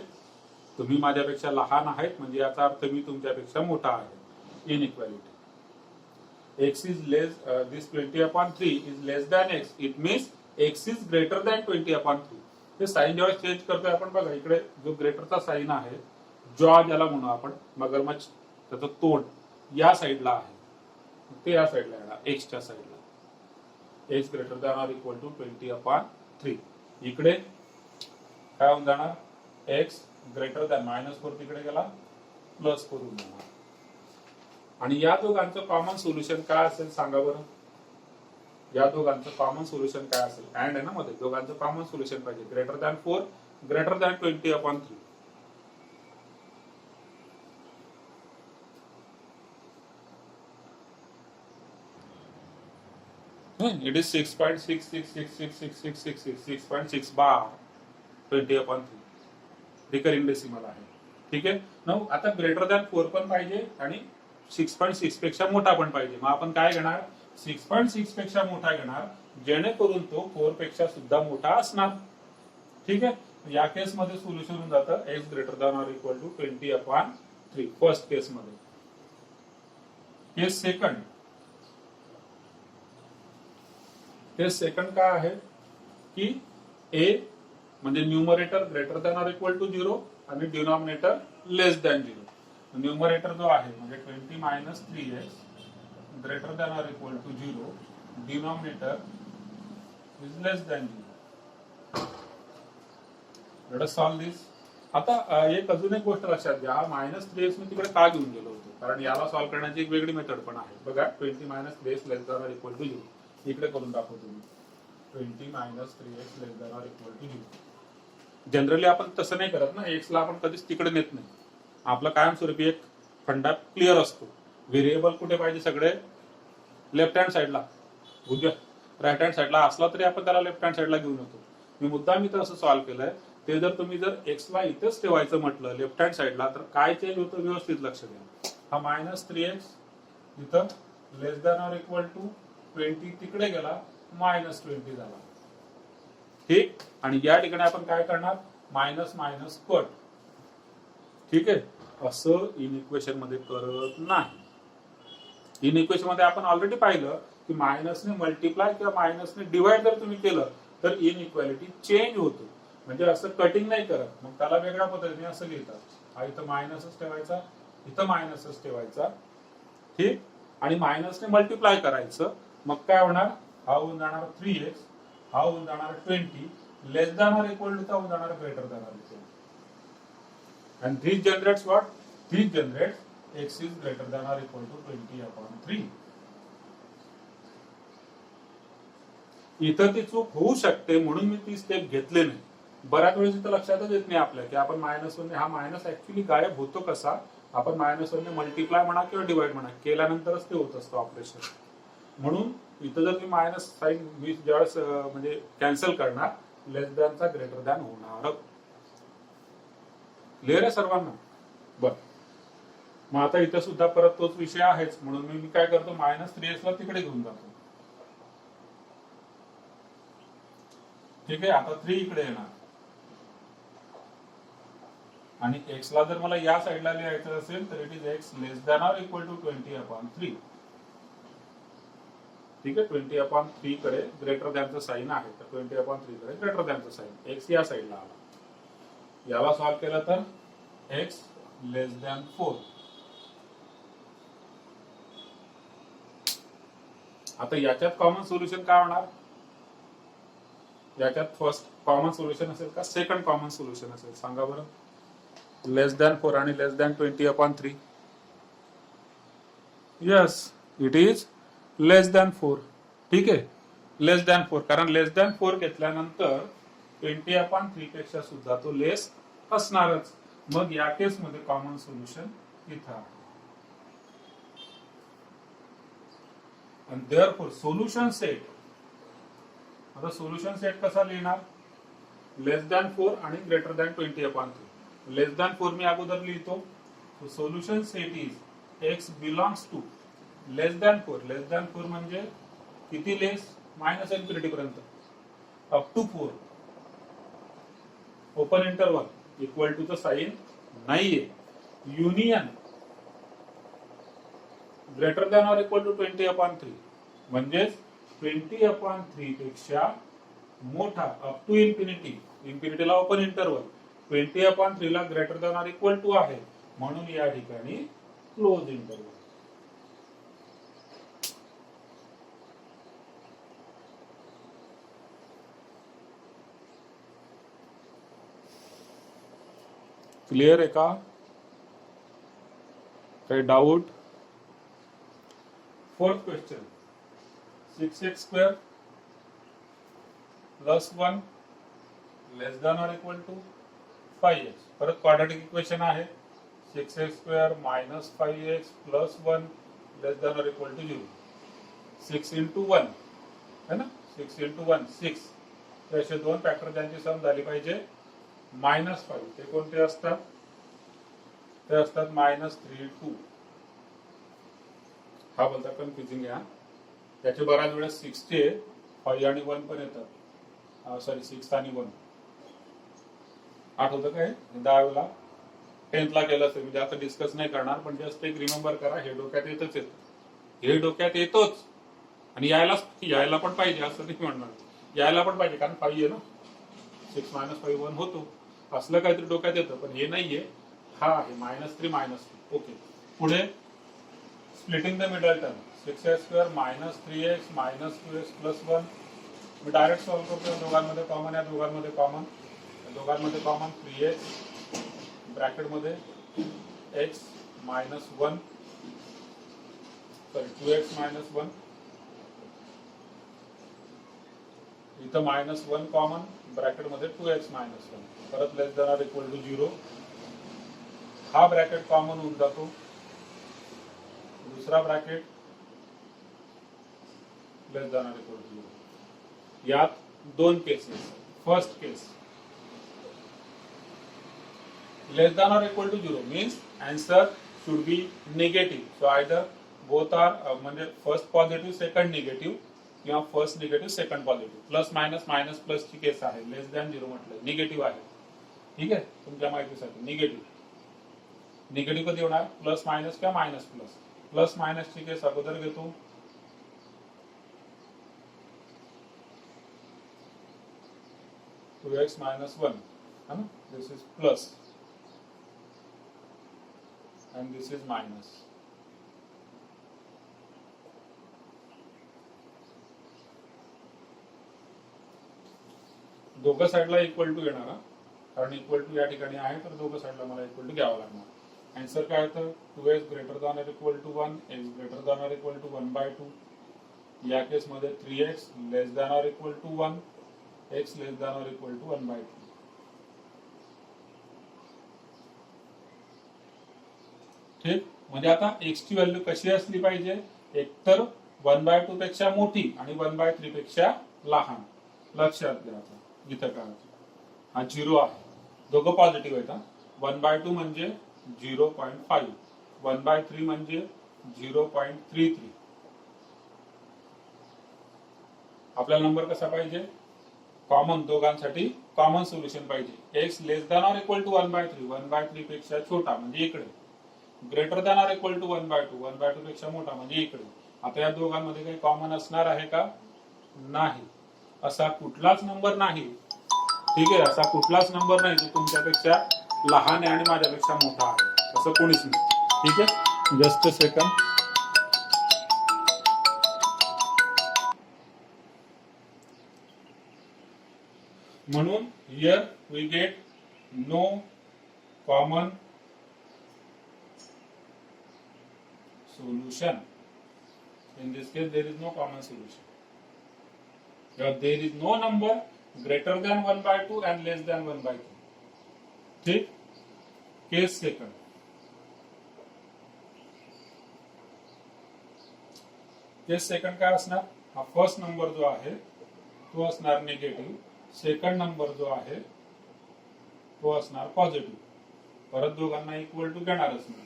तुम्ही माझ्यापेक्षा लहान आहेत म्हणजे याचा अर्थ मी तुमच्यापेक्षा मोठा आहे. Inequality x is less this 20/3 is less than x. It means x is greater than 20/3. हे साइन जेव्हा चेंज करतोय आपण बघा, इकडे जो ग्रेटरचा साइन आहे, जॉ ज्याला म्हणू आपण, मगरमच्छ त्याचं तोंड या साइडला आहे, ते या साइडला येणार, एक्सच्या साइडला. x greater than or equal to 20/3. इकडे काय होऊन जाणार, x ग्रेटर दॅन -4 तिकडे गेला, +4 होऊन जाणार. आणि या दोघांचं कॉमन सोल्युशन काय असेल सांगा बरं. या दोघांचं कॉमन सोल्युशन काय असेल, अँड आहे ना मध्ये, दोघांचं कॉमन सोल्युशन पाहिजे. Greater than 4 greater than 20/3. It is 6.66666666 bar 20/3. Recurring decimal आहे. ठीक आहे, नऊ आता ग्रेटर दॅन 4 पण पाहिजे आणि 6.6 पेक्षा मोठा पण पाहिजे. मग आपण काय घेणार, 6.6 पेक्षा मोठा घेणार, जेणेकरून तो 4 पेक्षा सुद्धा मोठा असणार. ठीक आहे, या केस मध्ये सोल्युशन होऊन जातं x greater than or equal to 20/3 first case मध्ये. केस सेकंड काय आहे की a म्हणजे numerator greater than or equal to 0 आणि डिनॉमिनेटर लेस दॅन 0. न्यूमरेटर जो आहे म्हणजे 20 - 3x greater than or equal to 0, denominator is less than 0. Let us solve this. आता एक अजून एक गोष्ट लक्षात घ्या, -3x मी तिकडे का घेऊन गेलो होतो, कारण याला सॉल्व करण्याची एक वेगळी मेथड पण आहे. बघा 20 - 3x less than or equal to 0 इकडे करून दाखवतो मी. 20 - 3x less than or equal to 0. Generally आपण तसं नाही करत ना, x ला आपण कधीच तिकडे नेत नाही. आपला कायमस्वरूपी एक फंडा क्लिअर असतो. व्हेरिएबल कुठे पाहिजे, सगळे लेफ्ट हँड साइडला. उद्या राईट हँड साइडला असला तरी आपण त्याला लेफ्ट हँड साइडला घेऊन येतो. मी मुद्दाम इथं असं सॉल्व्ह केलंय. ते जर तुम्ही एक्स ला इथेच ठेवायचं म्हटलं लेफ्ट हँड साइडला, तर काय चेंज होतं व्यवस्थित लक्ष द्या. हा -3x इथं less than or equal to 20 तिकडे गेला, -20 झाला. ठीक, आणि या ठिकाणी आपण काय करणार, मायनस मायनस कट. ठीक आहे, असं इन इक्वेशन मध्ये करत नाही. इन इक्वेशन मध्ये आपण ऑलरेडी पाहिलं की मायनसने मल्टिप्लाय किंवा मायनसने डिवाइड जर तुम्ही केलं तर इन इक्वालिटी चेंज होतो. म्हणजे असं कटिंग नाही करत, मग त्याला वेगळ्या पद्धतीने असं लिहितात. हा इथं मायनसच ठेवायचा, इथं मायनसच ठेवायचा. ठीक, आणि मायनसने मल्टिप्लाय करायचं. मग काय होणार, हा होऊन जाणार 3x, हा होऊन जाणार 20 less than or equal to होऊन जाणार greater than or equal. And this generates what? This generates x is greater than or equal to 20/3. इथं ती चूक होऊ शकते म्हणून मी ती स्टेप घेतले नाही. बऱ्याच वेळेस इथं लक्षातच येत नाही आपल्या की आपण -1 हा मायनस ऍक्च्युली गायब होतो कसा. आपण -1 मल्टिप्लाय म्हणा किंवा डिवाइड म्हणा केल्यानंतरच ते होत असतं ऑपरेशन. म्हणून इथं जर मी मायनस साइन मी ज्यावेळेस म्हणजे कॅन्सल करणार, लेस दॅनचा ग्रेटर दॅन होणार. क्लिअर आहे सर्वांना. बर, मग आता इथं सुद्धा परत तोच विषय आहेच, म्हणून मी काय करतो, -3x ला तिकडे घेऊन जातो. ठीक आहे, आता 3 इकडे येणार आणि x ला जर मला या साईडला लिहायचं असेल तर it is x less than or equal to 20/3. ठीक आहे, 20/3 कडे ग्रेटर दॅनचं साइन आहे, तर 20/3 कडे ग्रेटर दॅनचं साइन, x या साईडला आला. याला सॉल्व केलं तर x लेस दॅन 4. आता याच्यात कॉमन सोल्युशन काय होणार, याच्यात फर्स्ट कॉमन सोल्युशन असेल का सेकंड कॉमन सोल्युशन असेल सांगा बरं. लेस दॅन 4 आणि less than 20/3. Yes, it is less than 4. ठीक आहे, लेस दॅन 4, कारण लेस दॅन 4 घेतल्यानंतर 20/3 पेक्षा सुद्धा तो लेस असणारच. मग या केस मध्ये कॉमन सोल्युशन इथं आहे. आणि देअरफॉर सोल्युशन सेट, आता सोल्युशन सेट कसा लिहिणार, लेस दॅन 4 आणि ग्रेटर दॅन 20/3. लेस दॅन 4 मी अगोदर लिहितो. Solution set is X belongs to less than 4. Less than 4 म्हणजे किती लेस, मायनस इन्फिनिटी पर्यंत, up to 4, open interval equal to च साइन नाहीये. Union greater than or equal to 20/3 म्हणजेच 20/3 पेक्षा मोठा, अप टू इन्फिनिटी, इन्फिनिटीला ओपन इंटरवल, 20/3 ला greater than or equal to आहे, म्हणून या ठिकाणी क्लोज इंटरवल. क्लिअर आहे का, काही doubt. Fourth question, 6x² plus 1 less than or equal to 5x. परत क्वाड्रॅटिक इक्वेशन आहे. 6x² minus 5x plus 1 less than or equal to 0. 6 into 1 है ना, 6 इंटू 1 6. असे दोन फॅक्टर त्यांची सम झाली पाहिजे -5. ते कोणते असतात, ते असतात -3 2. हा बोलता कन्फ्युजिंग आहे. त्याचे बऱ्याच वेळेस 6 चे 5 आणि 1 पण येतात. सॉरी 6 आणि 1 आठवतं काय, 10वीला 10thला केलं असेल. म्हणजे आता डिस्कस नाही करणार, पण जस्ट एक रिमेंबर करा. हे डोक्यात येतच येत, हे डोक्यात येतोच. आणि यायला पण पाहिजे असं नाही म्हणणार, यायला पण पाहिजे, कारण 5 आहे ना, 6 - 5 1 होतो. असलं काहीतरी डोक्यात येतं, पण हे नाहीये. हा आहे -3 -2. ओके, पुढे splitting the middle term, 6x² -3x -2x plus 1. Me direct solve करतो. दोघांमध्ये कॉमन आहे, दोघांमध्ये common 3x ब्रॅकेटमध्ये x -1 sorry 2x -1, इथं -1 कॉमन, ब्रॅकेटमध्ये 2x -1. परत less than or equal to 0. हा ब्रॅकेट कॉमन होऊन जातो. दुसरा bracket less than or equal to 0. यात दोन cases. First case less than or equal to 0 means answer should be negative. So either both are, म्हणजे first positive second negative, किंवा first negative second positive. Plus minus minus plus ची case आहे. Less than 0 म्हटलं negative आहे. ठीक आहे, तुमच्या माहितीसाठी निगेटिव्ह कधी होणार, प्लस मायनस किंवा मायनस प्लस. प्लस मायनस ची केस अगोदर घेतो. -2x -1 है ना, this is plus and this is minus. दोघं साइडला इक्वल टू येणार, कारण इक्वल टू या ठिकाणी आहे, तर दोघं साइडला मला इक्वल टू घ्यावं लागणार. आन्सर काय होतं, 2x greater than or equal to 1, x greater than or equal to 1/2. या केसमध्ये 3x less than or equal to 1, x less than or equal to 1/2. ठीक, म्हणजे आता x ची व्हॅल्यू कशी असली पाहिजे, एकतर 1/2 पेक्षा मोठी आणि 1/3 पेक्षा लहान. लक्षात घ्या. इथं काय हा 0 आहे, दोघं पॉझिटिव्ह आहेत. 1/2 म्हणजे 0.5, 1/3 म्हणजे 0.33. आपल्याला नंबर कसा पाहिजे, कॉमन, दोघांसाठी कॉमन सोल्युशन पाहिजे. x less than or equal to 1/3, 1/3 पेक्षा छोटा म्हणजे इकडे. Greater than or equal to 1/2, 1/2 पेक्षा मोठा म्हणजे इकडे. आता या दोघांमध्ये काही कॉमन असणार आहे का, नाही. असा कुठलाच नंबर नाही. ठीक आहे, असा कुठलाच नंबर नाही जो तुमच्यापेक्षा लहान आहे आणि माझ्यापेक्षा मोठा आहे, असं कोणीच नाही. ठीक आहे, जस्ट अ सेकंड. म्हणून here we get no common solution. In this case, there is no common solution. There is no number greater than 1/2 and less than 1/2. ठीक, केस सेकंड. केस सेकंड काय असणार, हा फर्स्ट नंबर जो आहे तो असणार negative, second number जो आहे तो असणार पॉझिटिव्ह. परत दोघांना इक्वल टू घेणारच नाही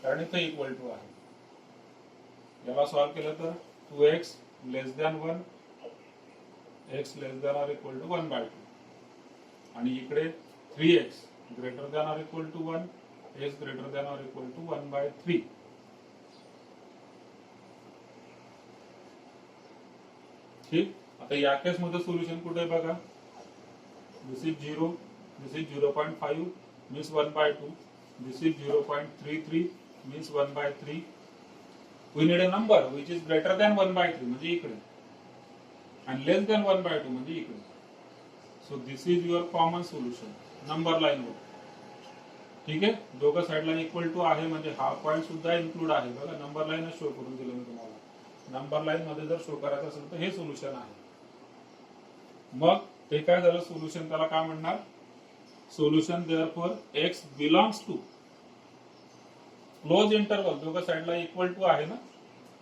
कारण इथे इक्वल टू आहे. याला सॉल्व्ह केलं तर 2x less than 1, x less than or equal to 1/2 आणि इकडे 3x greater than or equal to 1, x greater than or equal to 1/3. ठीक. आता या केस मध्ये सोल्युशन कुठे आहे बघा, this is 0, this is 0.5 means 1/2, this is 0.33 means 1/3. we need a number which is greater than 1/3 म्हणजे इकडे and less than 1/2 म्हणजे इकडे. so this is your common solution number line वर. ठीक आहे, दोघं साइडला इक्वल टू आहे म्हणजे हा पॉइंट सुद्धा इन्क्लूड आहे. बघा नंबर लाईन शो करून दिलं मी तुम्हाला. नंबर लाईन मध्ये जर शो करायचं असेल तर हे सोल्युशन आहे. मग ते काय झालं सोल्युशन, त्याला काय म्हणणार, solution therefore x belongs to close interval. दोघं साइडला इक्वल टू आहे ना,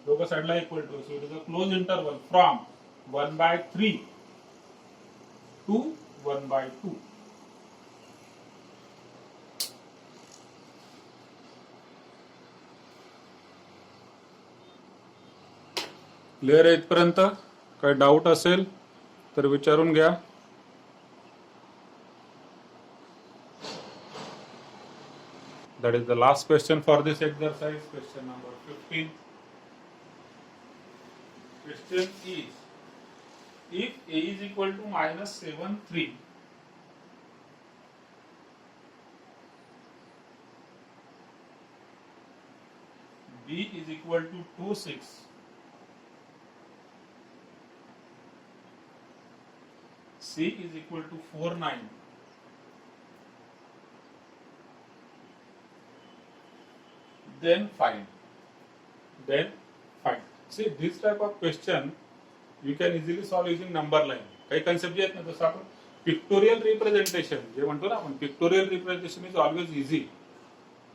दोघं साइडला equal to, so it is a close interval from 1/3 to 1/2. Clear आहे इथपर्यंत? काही डाऊट असेल तर विचारून घ्या. That is the last question for this exercise, question number 15. Question is, if a is equal to -7, 3, b is equal to 2, 6, c is equal to 4, 9, then find. See, this type of question you can easily solve using number line. काही concept जे आहेत ना, जसं आपण pictorial representation जे म्हणतो ना आपण, pictorial representation is always easy.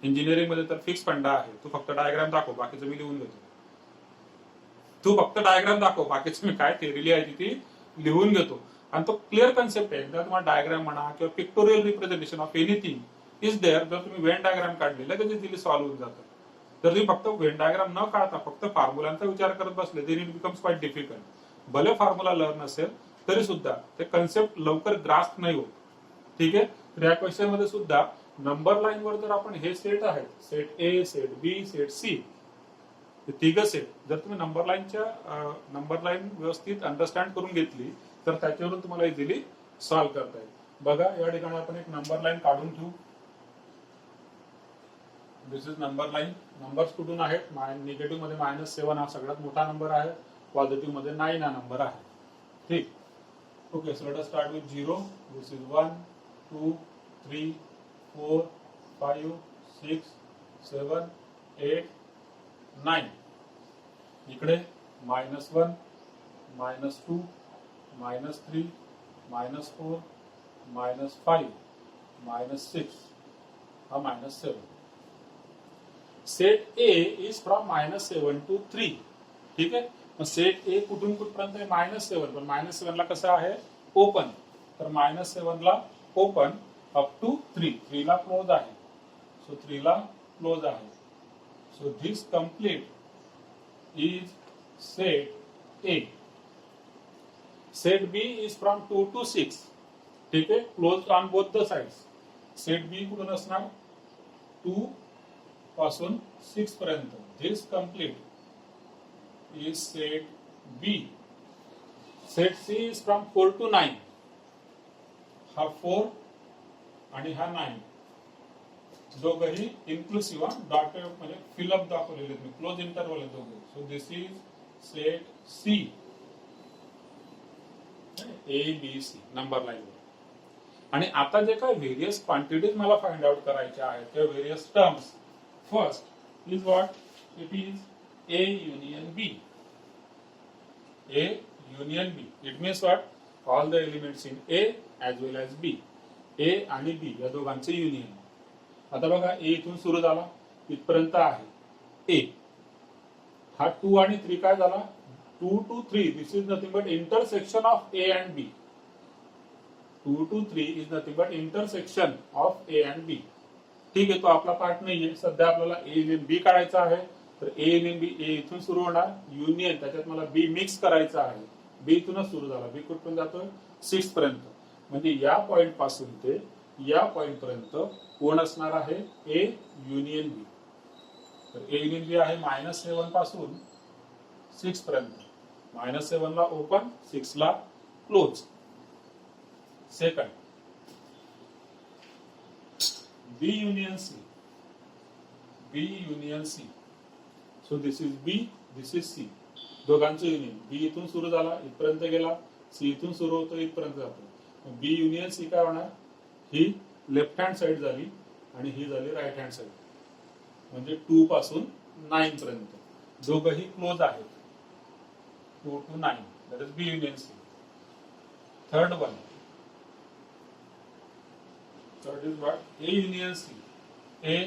Engineering मध्ये तर फिक्स फंडा आहे, तू फक्त डायग्राम दाखव बाकीचं मी लिहून घेतो. तू फक्त डायग्राम दाखव बाकीचं मी काय थेअरी लिहायची ती लिहून घेतो. आणि तो क्लिअर कन्सेप्ट आहे. एकदा तुम्हाला डायग्राम म्हणा किंवा pictorial representation of anything is there, जर तुम्ही वेन डायग्राम काढले लगेच इझिली सॉल्व्ह होऊन जातं. जर तुम्ही फक्त वेन डायग्राम न काढता फक्त फॉर्म्युलांचा विचार करत बसले then it becomes quite difficult. भले फॉर्म्युला लर्न असेल तरी सुद्धा ते कन्सेप्ट लवकर ग्रास्प नाही होत. ठीक आहे, तर या क्वेश्चन मध्ये सुद्धा नंबर लाईन वर जर आपण हे सेट आहेत, set A, set B, set C, हे तिघ सेट जर तुम्ही नंबर लाईन व्यवस्थित अंडरस्टँड करून घेतली तर त्याच्यावरून तुम्हाला इझिली सॉल्व्ह करता येईल. बघा या ठिकाणी आपण एक नंबर लाईन काढून ठेवू. This is number line. Numbers कुठून आहेत, निगेटिव्ह मध्ये -7 हा सगळ्यात मोठा नंबर आहे, पॉझिटिव्ह मध्ये 9 हा नंबर आहे. ठीक. Okay, so let us start with 0. This is 1, 2, 3, 4, 5, 6, 7, 8, 9. इकडे -1, -2, -3, -4, -5, -6 हा -7. Set A is from -7 to 3. ठीक आहे, मग सेट ए कुठून कुठपर्यंत आहे, -7, पण -7 ला कसं आहे ओपन, तर -7 ला ओपन अप टू 3 ला क्लोज आहे. सो 3 ला क्लोज आहे. So this complete is set A. Set B is from 2 to 6. ठीक आहे, close on both the sides. Set B कुठून असणार 2 पासून 6 पर्यंत. This complete is set B. Set C is from 4 to 9. हा 4 आणि हा 9 दोघंही इन्क्लुसिव्ह डॉटेड म्हणजे फिलअप दाखवलेले मी, क्लोज इंटरवल आहे दोघे. So this is set C. A B C number line. आणि आता जे काय व्हेरियस क्वांटिटीज मला फाइंड आउट करायच्या आहेत किंवा various terms, first is what, it is A union B. A union B. It means what? All the elements in A as well as B. A आणि B या दोघांचे union. आता बघा A इथून सुरू झाला इथपर्यंत आहे A. हा 2 आणि 3 काय झाला 2 to 3, this is nothing but intersection of A and B. 2 to 3 is nothing but intersection of A and B. ठीक आहे, तो आपला पार्ट नाहीये. सध्या आपल्याला A युनियन B काढायचा आहे. तर A युनियन B, A इथून सुरू होणार, युनियन त्याच्यात मला B मिक्स करायचा आहे. B इथूनच सुरू झाला, B कुठपर्यंत जातोय 6 पर्यंत. म्हणजे या पॉइंट पासून ते या पॉइंट पर्यंत कोण असणार आहे, A युनियन B. तर A युनियन B आहे -7 पासून 6 पर्यंत. -7 ला ओपन, 6 ला close. Second, B union C. B union C. So this is B, this is C. दोघांचं युनियन. B इथून सुरू झाला, इथपर्यंत गेला. C इथून सुरू होतो, इथपर्यंत जातो. B युनियन C काय होणार, ही लेफ्ट हँड साइड झाली आणि ही झाली राईट हँड साइड. म्हणजे 2 पासून 9 पर्यंत दोघंही क्लोज आहेत. 2 to 9, that is B union C. Third one, third is what, A union C. A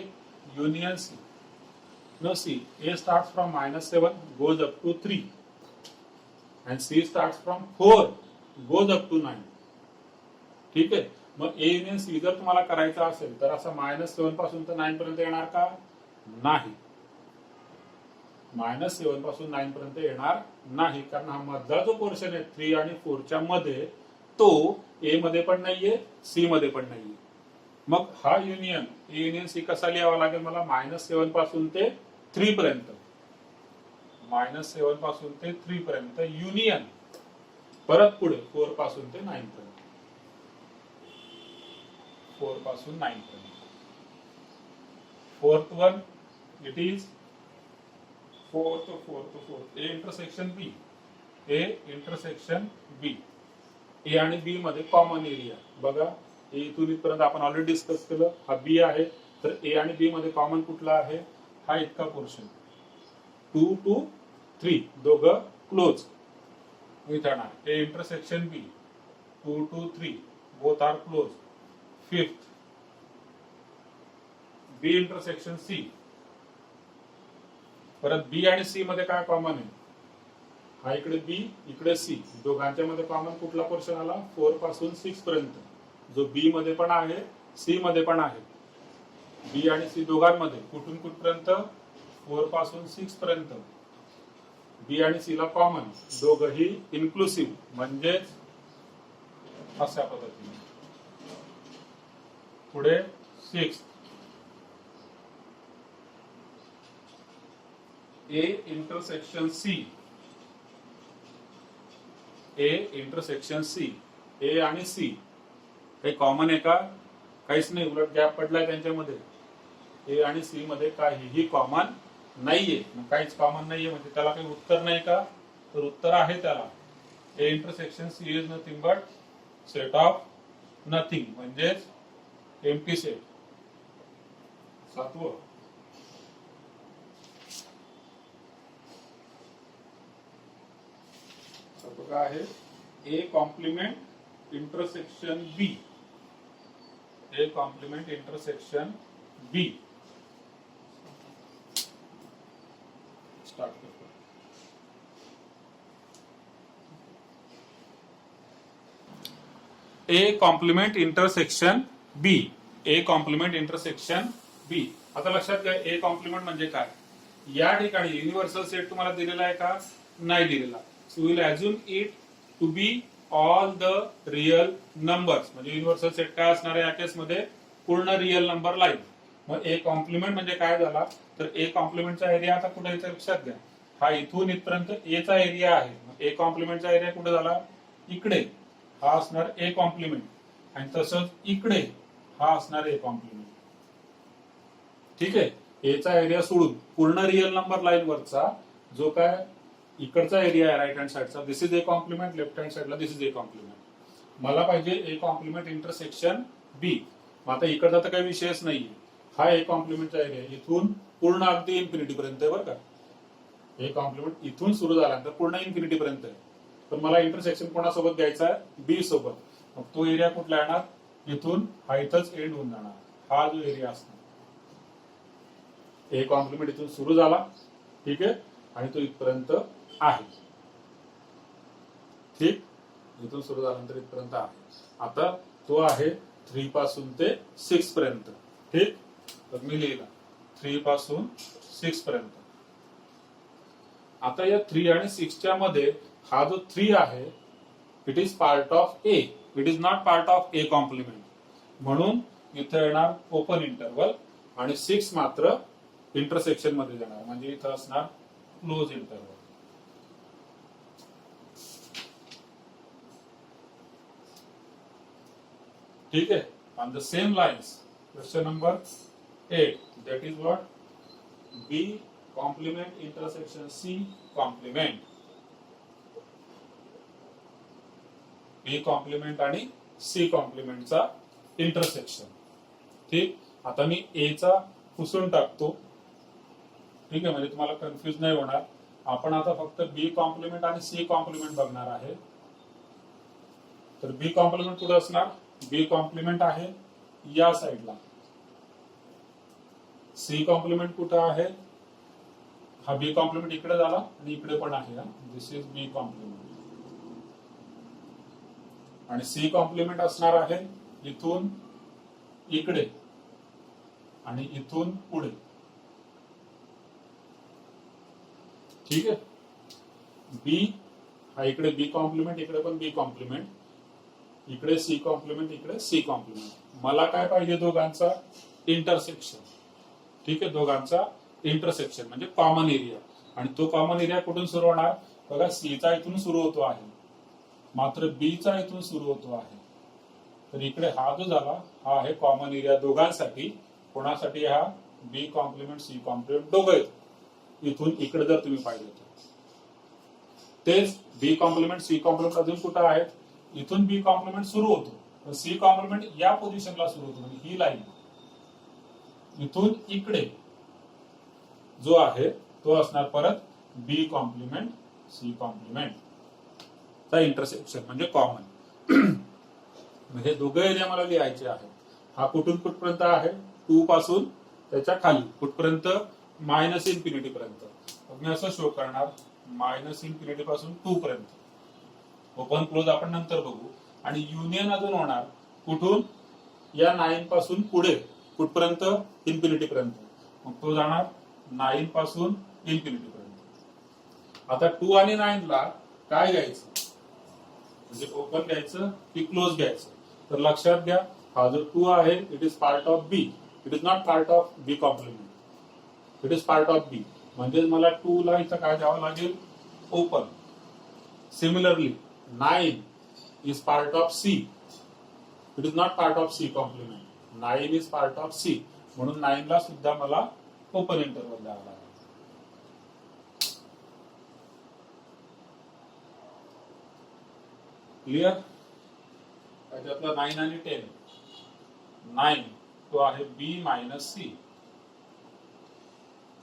union C. Now see, A starts from -7, goes up to 3, and C starts from 4, goes up to 9. ठीक आहे. मग A union C जर तुम्हाला करायचा असेल तर असं -7 पासून तर 9 पर्यंत येणार का, नाही. -7 पासून 9 पर्यंत येणार नाही, कारण हा मधला जो पोर्शन आहे 3 आणि 4 च्या मध्ये, तो A मध्ये पण नाहीये, C मध्ये पण नाहीये. मग हा युनियन A युनियन C कसा लिहावा लागेल मला, -7 पासून ते 3 पर्यंत. -7 पासून ते 3 पर्यंत युनियन, परत पुढे 4 पासून ते 9 पर्यंत. 4 पासून 9 पर्यंत. Fourth one, it is fourth, A intersection B. A intersection B. A आणि B मध्ये कॉमन एरिया बघा. A इथून इथपर्यंत आपण ऑलरेडी डिस्कस केलं, हा B आहे. तर A आणि B मध्ये कॉमन कुठला आहे, हा इतका पोर्शन. 2 to 3 दोघं क्लोज. विचारणार A intersection B, 2 to 3 both are close. Fifth, B intersection C. परत B आणि C मध्ये काय कॉमन आहे, हा इकडे B, इकडे C, दोघांच्या मध्ये कॉमन कुठला पोर्शन आला, 4 पासून 6 पर्यंत, जो B मध्ये पण आहे, C मध्ये पण आहे. B आणि C दोघांमध्ये कुठून कुठपर्यंत, 4 पासून 6 पर्यंत. B आणि C ला कॉमन, दोघही इन्क्लुसिव्ह, म्हणजेच अशा पद्धतीने. पुढे 6, A intersection C. A intersection C. A आणि C काही कॉमन आहे का, काहीच नाही, उलट गॅप पडलाय त्यांच्यामध्ये. A आणि C मध्ये काहीही कॉमन नाहीये. मग काहीच कॉमन नाहीये म्हणजे त्याला काही उत्तर नाही का, तर उत्तर आहे त्याला. A intersection C is nothing but set of nothing, म्हणजेच एम्प्टी सेट. सातवं, काय आहे, A complement intersection B. A complement intersection B. Start करतो. A complement intersection B. A complement intersection B. आता लक्षात घ्या, A कॉम्प्लिमेंट म्हणजे काय. या ठिकाणी युनिव्हर्सल सेट तुम्हाला दिलेला आहे का, नाही दिलेला. So we will assume it to be all the real numbers. म्हणजे युनिव्हर्सल सेट काय असणार आहे या केस मध्ये, पूर्ण रिअल नंबर लाईन. मग A कॉम्प्लिमेंट म्हणजे काय झाला, तर A कॉम्प्लिमेंटचा एरिया आता कुठे येतो लक्षात घ्या. हा इथून इथपर्यंत A चा एरिया आहे. मग A कॉम्प्लिमेंटचा एरिया कुठे झाला, इकडे. हा असणार A कॉम्प्लिमेंट, आणि तसंच इकडे हा असणार A कॉम्प्लिमेंट. ठीक आहे. A चा एरिया सोडून पूर्ण रिअल नंबर लाईन वरचा जो काय इकडचा एरिया आहे राईट हँड साइडचा, this is A complement. Left hand साइडला दिस इज A कॉम्प्लिमेंट. मला पाहिजे A कॉम्प्लिमेंट इंटरसेक्शन B. मग आता इकडचा तर काही विषयच नाहीये. हा A कॉम्प्लिमेंटचा एरिया इथून पूर्ण अगदी इन्फिनिटी पर्यंत आहे बरं का. A कॉम्प्लिमेंट इथून सुरू झाल्यानंतर पूर्ण इन्फिनिटी पर्यंत आहे. तर मला इंटरसेक्शन कोणासोबत घ्यायचा आहे, B सोबत. मग तो एरिया कुठला येणार, इथून हा इथंच एंड होऊन जाणार. हा जो एरिया असणार, A कॉम्प्लिमेंट इथून सुरू झाला, ठीक आहे, आणि तो इथपर्यंत आहे. ठीक, इथून सुरू झाल्यानंतर इथपर्यंत आहे. आता तो आहे 3 पासून ते 6 पर्यंत. ठीक, तर मी लिहिला 3 पासून 6 पर्यंत. आता या 3 आणि 6 मध्ये हा जो 3 आहे it is part of A, it is not part of A compliment, म्हणून इथे येणार ओपन इंटरवल आणि 6 मात्र इंटरसेक्शन मध्ये जाणार, म्हणजे इथं असणार क्लोज इंटरवल. ठीक आहे. On the same lines question number 8, that is what, B complement intersection C complement. B complement आणि C कॉम्प्लिमेंटचा इंटरसेक्शन. ठीक, आता मी A चा पुसून टाकतो. ठीक आहे, म्हणजे तुम्हाला कन्फ्युज नाही होणार. आपण आता फक्त B कॉम्प्लिमेंट आणि C कॉम्प्लिमेंट बघणार आहे. तर B कॉम्प्लिमेंट कुठे असणार? B कॉम्प्लिमेंट आहे या साइडला. C कॉम्प्लिमेंट कुठे आहे? हा B कॉम्प्लिमेंट इकडे झाला आणि इकडे पण आहे. This is B complement. आणि C कॉम्प्लिमेंट असणार आहे इथून इकडे आणि इथून पुढे. ठीक आहे. B हा इकडे B कॉम्प्लिमेंट, इकडे पण B कॉम्प्लिमेंट, इकडे C कॉम्प्लिमेंट, इकडे C कॉम्प्लिमेंट. मला काय पाहिजे? दोघांचा इंटरसेक्शन. ठीक आहे, दोघांचा इंटरसेक्शन म्हणजे कॉमन एरिया. आणि तो कॉमन एरिया कुठून सुरू होणार? बघा, C चा इथून सुरू होतो आहे, मात्र B चा इथून सुरू होतो आहे. तर इकडे हा जो झाला हा आहे कॉमन एरिया दोघांसाठी. कोणासाठी? हा B कॉम्प्लिमेंट C कॉम्प्लिमेंट दोघं आहेत. इथून इकडे जर तुम्ही पाहिजे तर तेच B कॉम्प्लिमेंट C कॉम्प्लिमेंट अजून कुठं आहेत? इथून B कॉम्प्लिमेंट सुरू होतो, तर C कॉम्प्लिमेंट या पोझिशनला सुरू होतो, म्हणजे ही लाईन इथून इकडे जो आहे तो असणार परत B कॉम्प्लिमेंट C कॉम्प्लिमेंट चा इंटरसेक्शन म्हणजे कॉमन. म्हणजे दोघे एरिया मला लिहायचे आहे. हा कुठून कुठपर्यंत आहे? 2 पासून त्याच्या खाली कुठपर्यंत? मायनस इन्फिनिटी पर्यंत. मी असं शो करणार मायनस इन्फिनिटी पासून 2 पर्यंत. ओपन क्लोज आपण नंतर बघू. आणि युनियन अजून होणार कुठून? या 9 पासून पुढे कुठपर्यंत? इन्फिनिटी पर्यंत. मग तो जाणार 9 पासून इन्फिनिटी पर्यंत. आता 2 आणि 9 ला काय घ्यायचं? म्हणजे ओपन घ्यायचं की क्लोज घ्यायचं? तर लक्षात घ्या, हा जो 2 आहे it is part of B, it is not part of B complement, it is part of B. म्हणजे मला 2 ला इथं काय द्यावं लागेल? Open. Similarly 9 is part of C, it is not part of C complement. 9 is part of C, म्हणून 9 ला सुद्धा मला ओपन इंटरवल द्यावा लागेल. क्लिअर? त्याच्यातला 9 आणि 10. 9 तो आहे B मायनस C.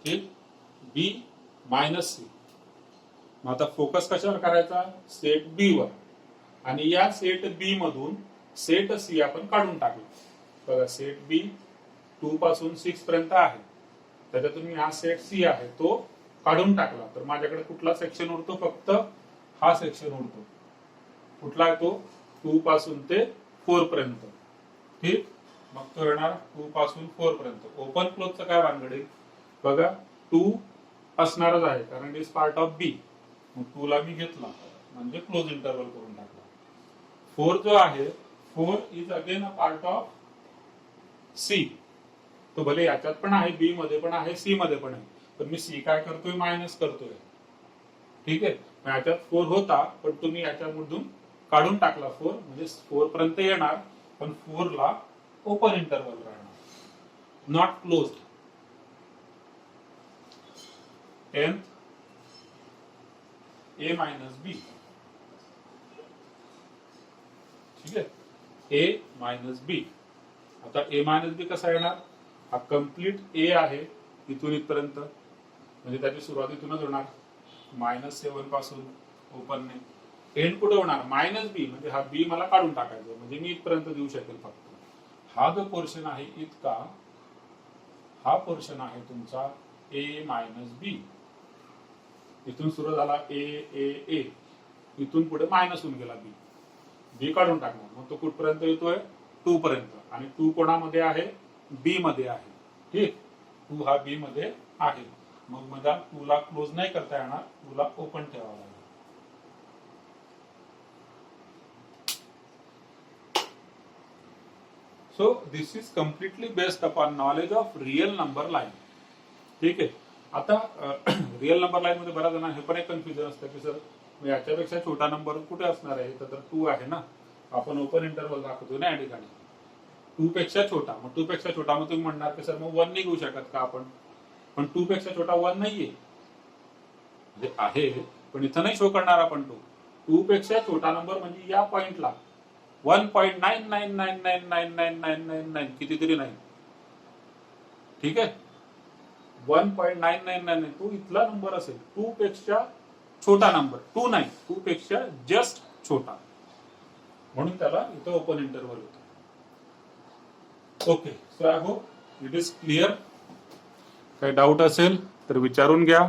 ठीक, B मायनस C. मग आता फोकस कशावर करायचा? सेट B वर. आणि या सेट B मधून सेट C आपण काढून टाकला. बघा, सेट B 2 पासून 6 पर्यंत आहे, त्याच्यातून मी हा सेट C आहे तो काढून टाकला. तर माझ्याकडे कुठला सेक्शन उरतो? फक्त हा सेक्शन उरतो. कुठला आहे तो? 2 पासून ते 4 पर्यंत. ठीक, मग तो येणार 2 पासून 4 पर्यंत. ओपन क्लोजचं काय भानगड? बघा, 2 असणारच आहे कारण it is part of B. मग 2 ला मी घेतला म्हणजे क्लोज इंटरवल करून टाकला. 4 जो आहे 4 is again a part of C. तो भले याच्यात पण आहे, B मध्ये पण आहे, C मध्ये पण आहे, पण मी C काय करतोय? मायनस करतोय. ठीक आहे, याच्यात 4 होता पण तुम्ही याच्यामधून काढून टाकला 4, म्हणजे 4 पर्यंत येणार, पण 4 ला ओपन इंटरवल राहणार, not closed. 10th A minus B. ठीक आहे, A मायनस B. आता A मायनस B कसा येणार? हा कम्प्लीट A आहे इथून इथपर्यंत, म्हणजे त्याची सुरुवात इथूनच होणार -7 पासून ओपनने. एंड कुठे होणार? मायनस B, म्हणजे हा B मला काढून टाकायचा, म्हणजे मी इथपर्यंत देऊ शकेल फक्त. हा जो पोर्शन आहे इतका, हा पोर्शन आहे तुमचा A मायनस B. इथून सुरू झाला A A A, इथून पुढे मायनस होऊन गेला बी, बी काढून टाकणार, मग तो कुठपर्यंत येतोय 2 पर्यंत, आणि 2 कोणामध्ये आहे, बी मध्ये आहे. ठीक, 2 हा बी मध्ये आहे. मग मला 2 ला क्लोज नाही करता येणार, 2 ला ओपन ठेवावा लागेल. सो this is completely based upon knowledge of real number line. ठीक आहे. आता रियल नंबर लाईन मध्ये बऱ्याच जणांना हे पण एक कन्फ्युजन असतं की सर याच्यापेक्षा छोटा नंबर कुठे असणार आहे, तर 2 आहे ना, आपण ओपन इंटरवल दाखवतो ना या ठिकाणी, 2 पेक्षा छोटा. मग 2 पेक्षा छोटा, मग तुम्ही म्हणणार की सर मग 1 नाही घेऊ शकत का आपण, पण 2 पेक्षा छोटा 1 नाहीये, म्हणजे आहे पण इथं नाही शो करणार आपण. 2 पेक्षा छोटा नंबर म्हणजे या पॉइंटला 1.99999999 कितीतरी नाही. ठीक आहे, 1.9999 तो इथला नंबर असेल, 2 पेक्षा छोटा नंबर, 2 नाही, 2 पेक्षा जस्ट छोटा, म्हणून त्याला इथं ओपन इंटरवल होतं. Okay, so I hope it is clear. काही डाऊट असेल तर विचारून घ्या.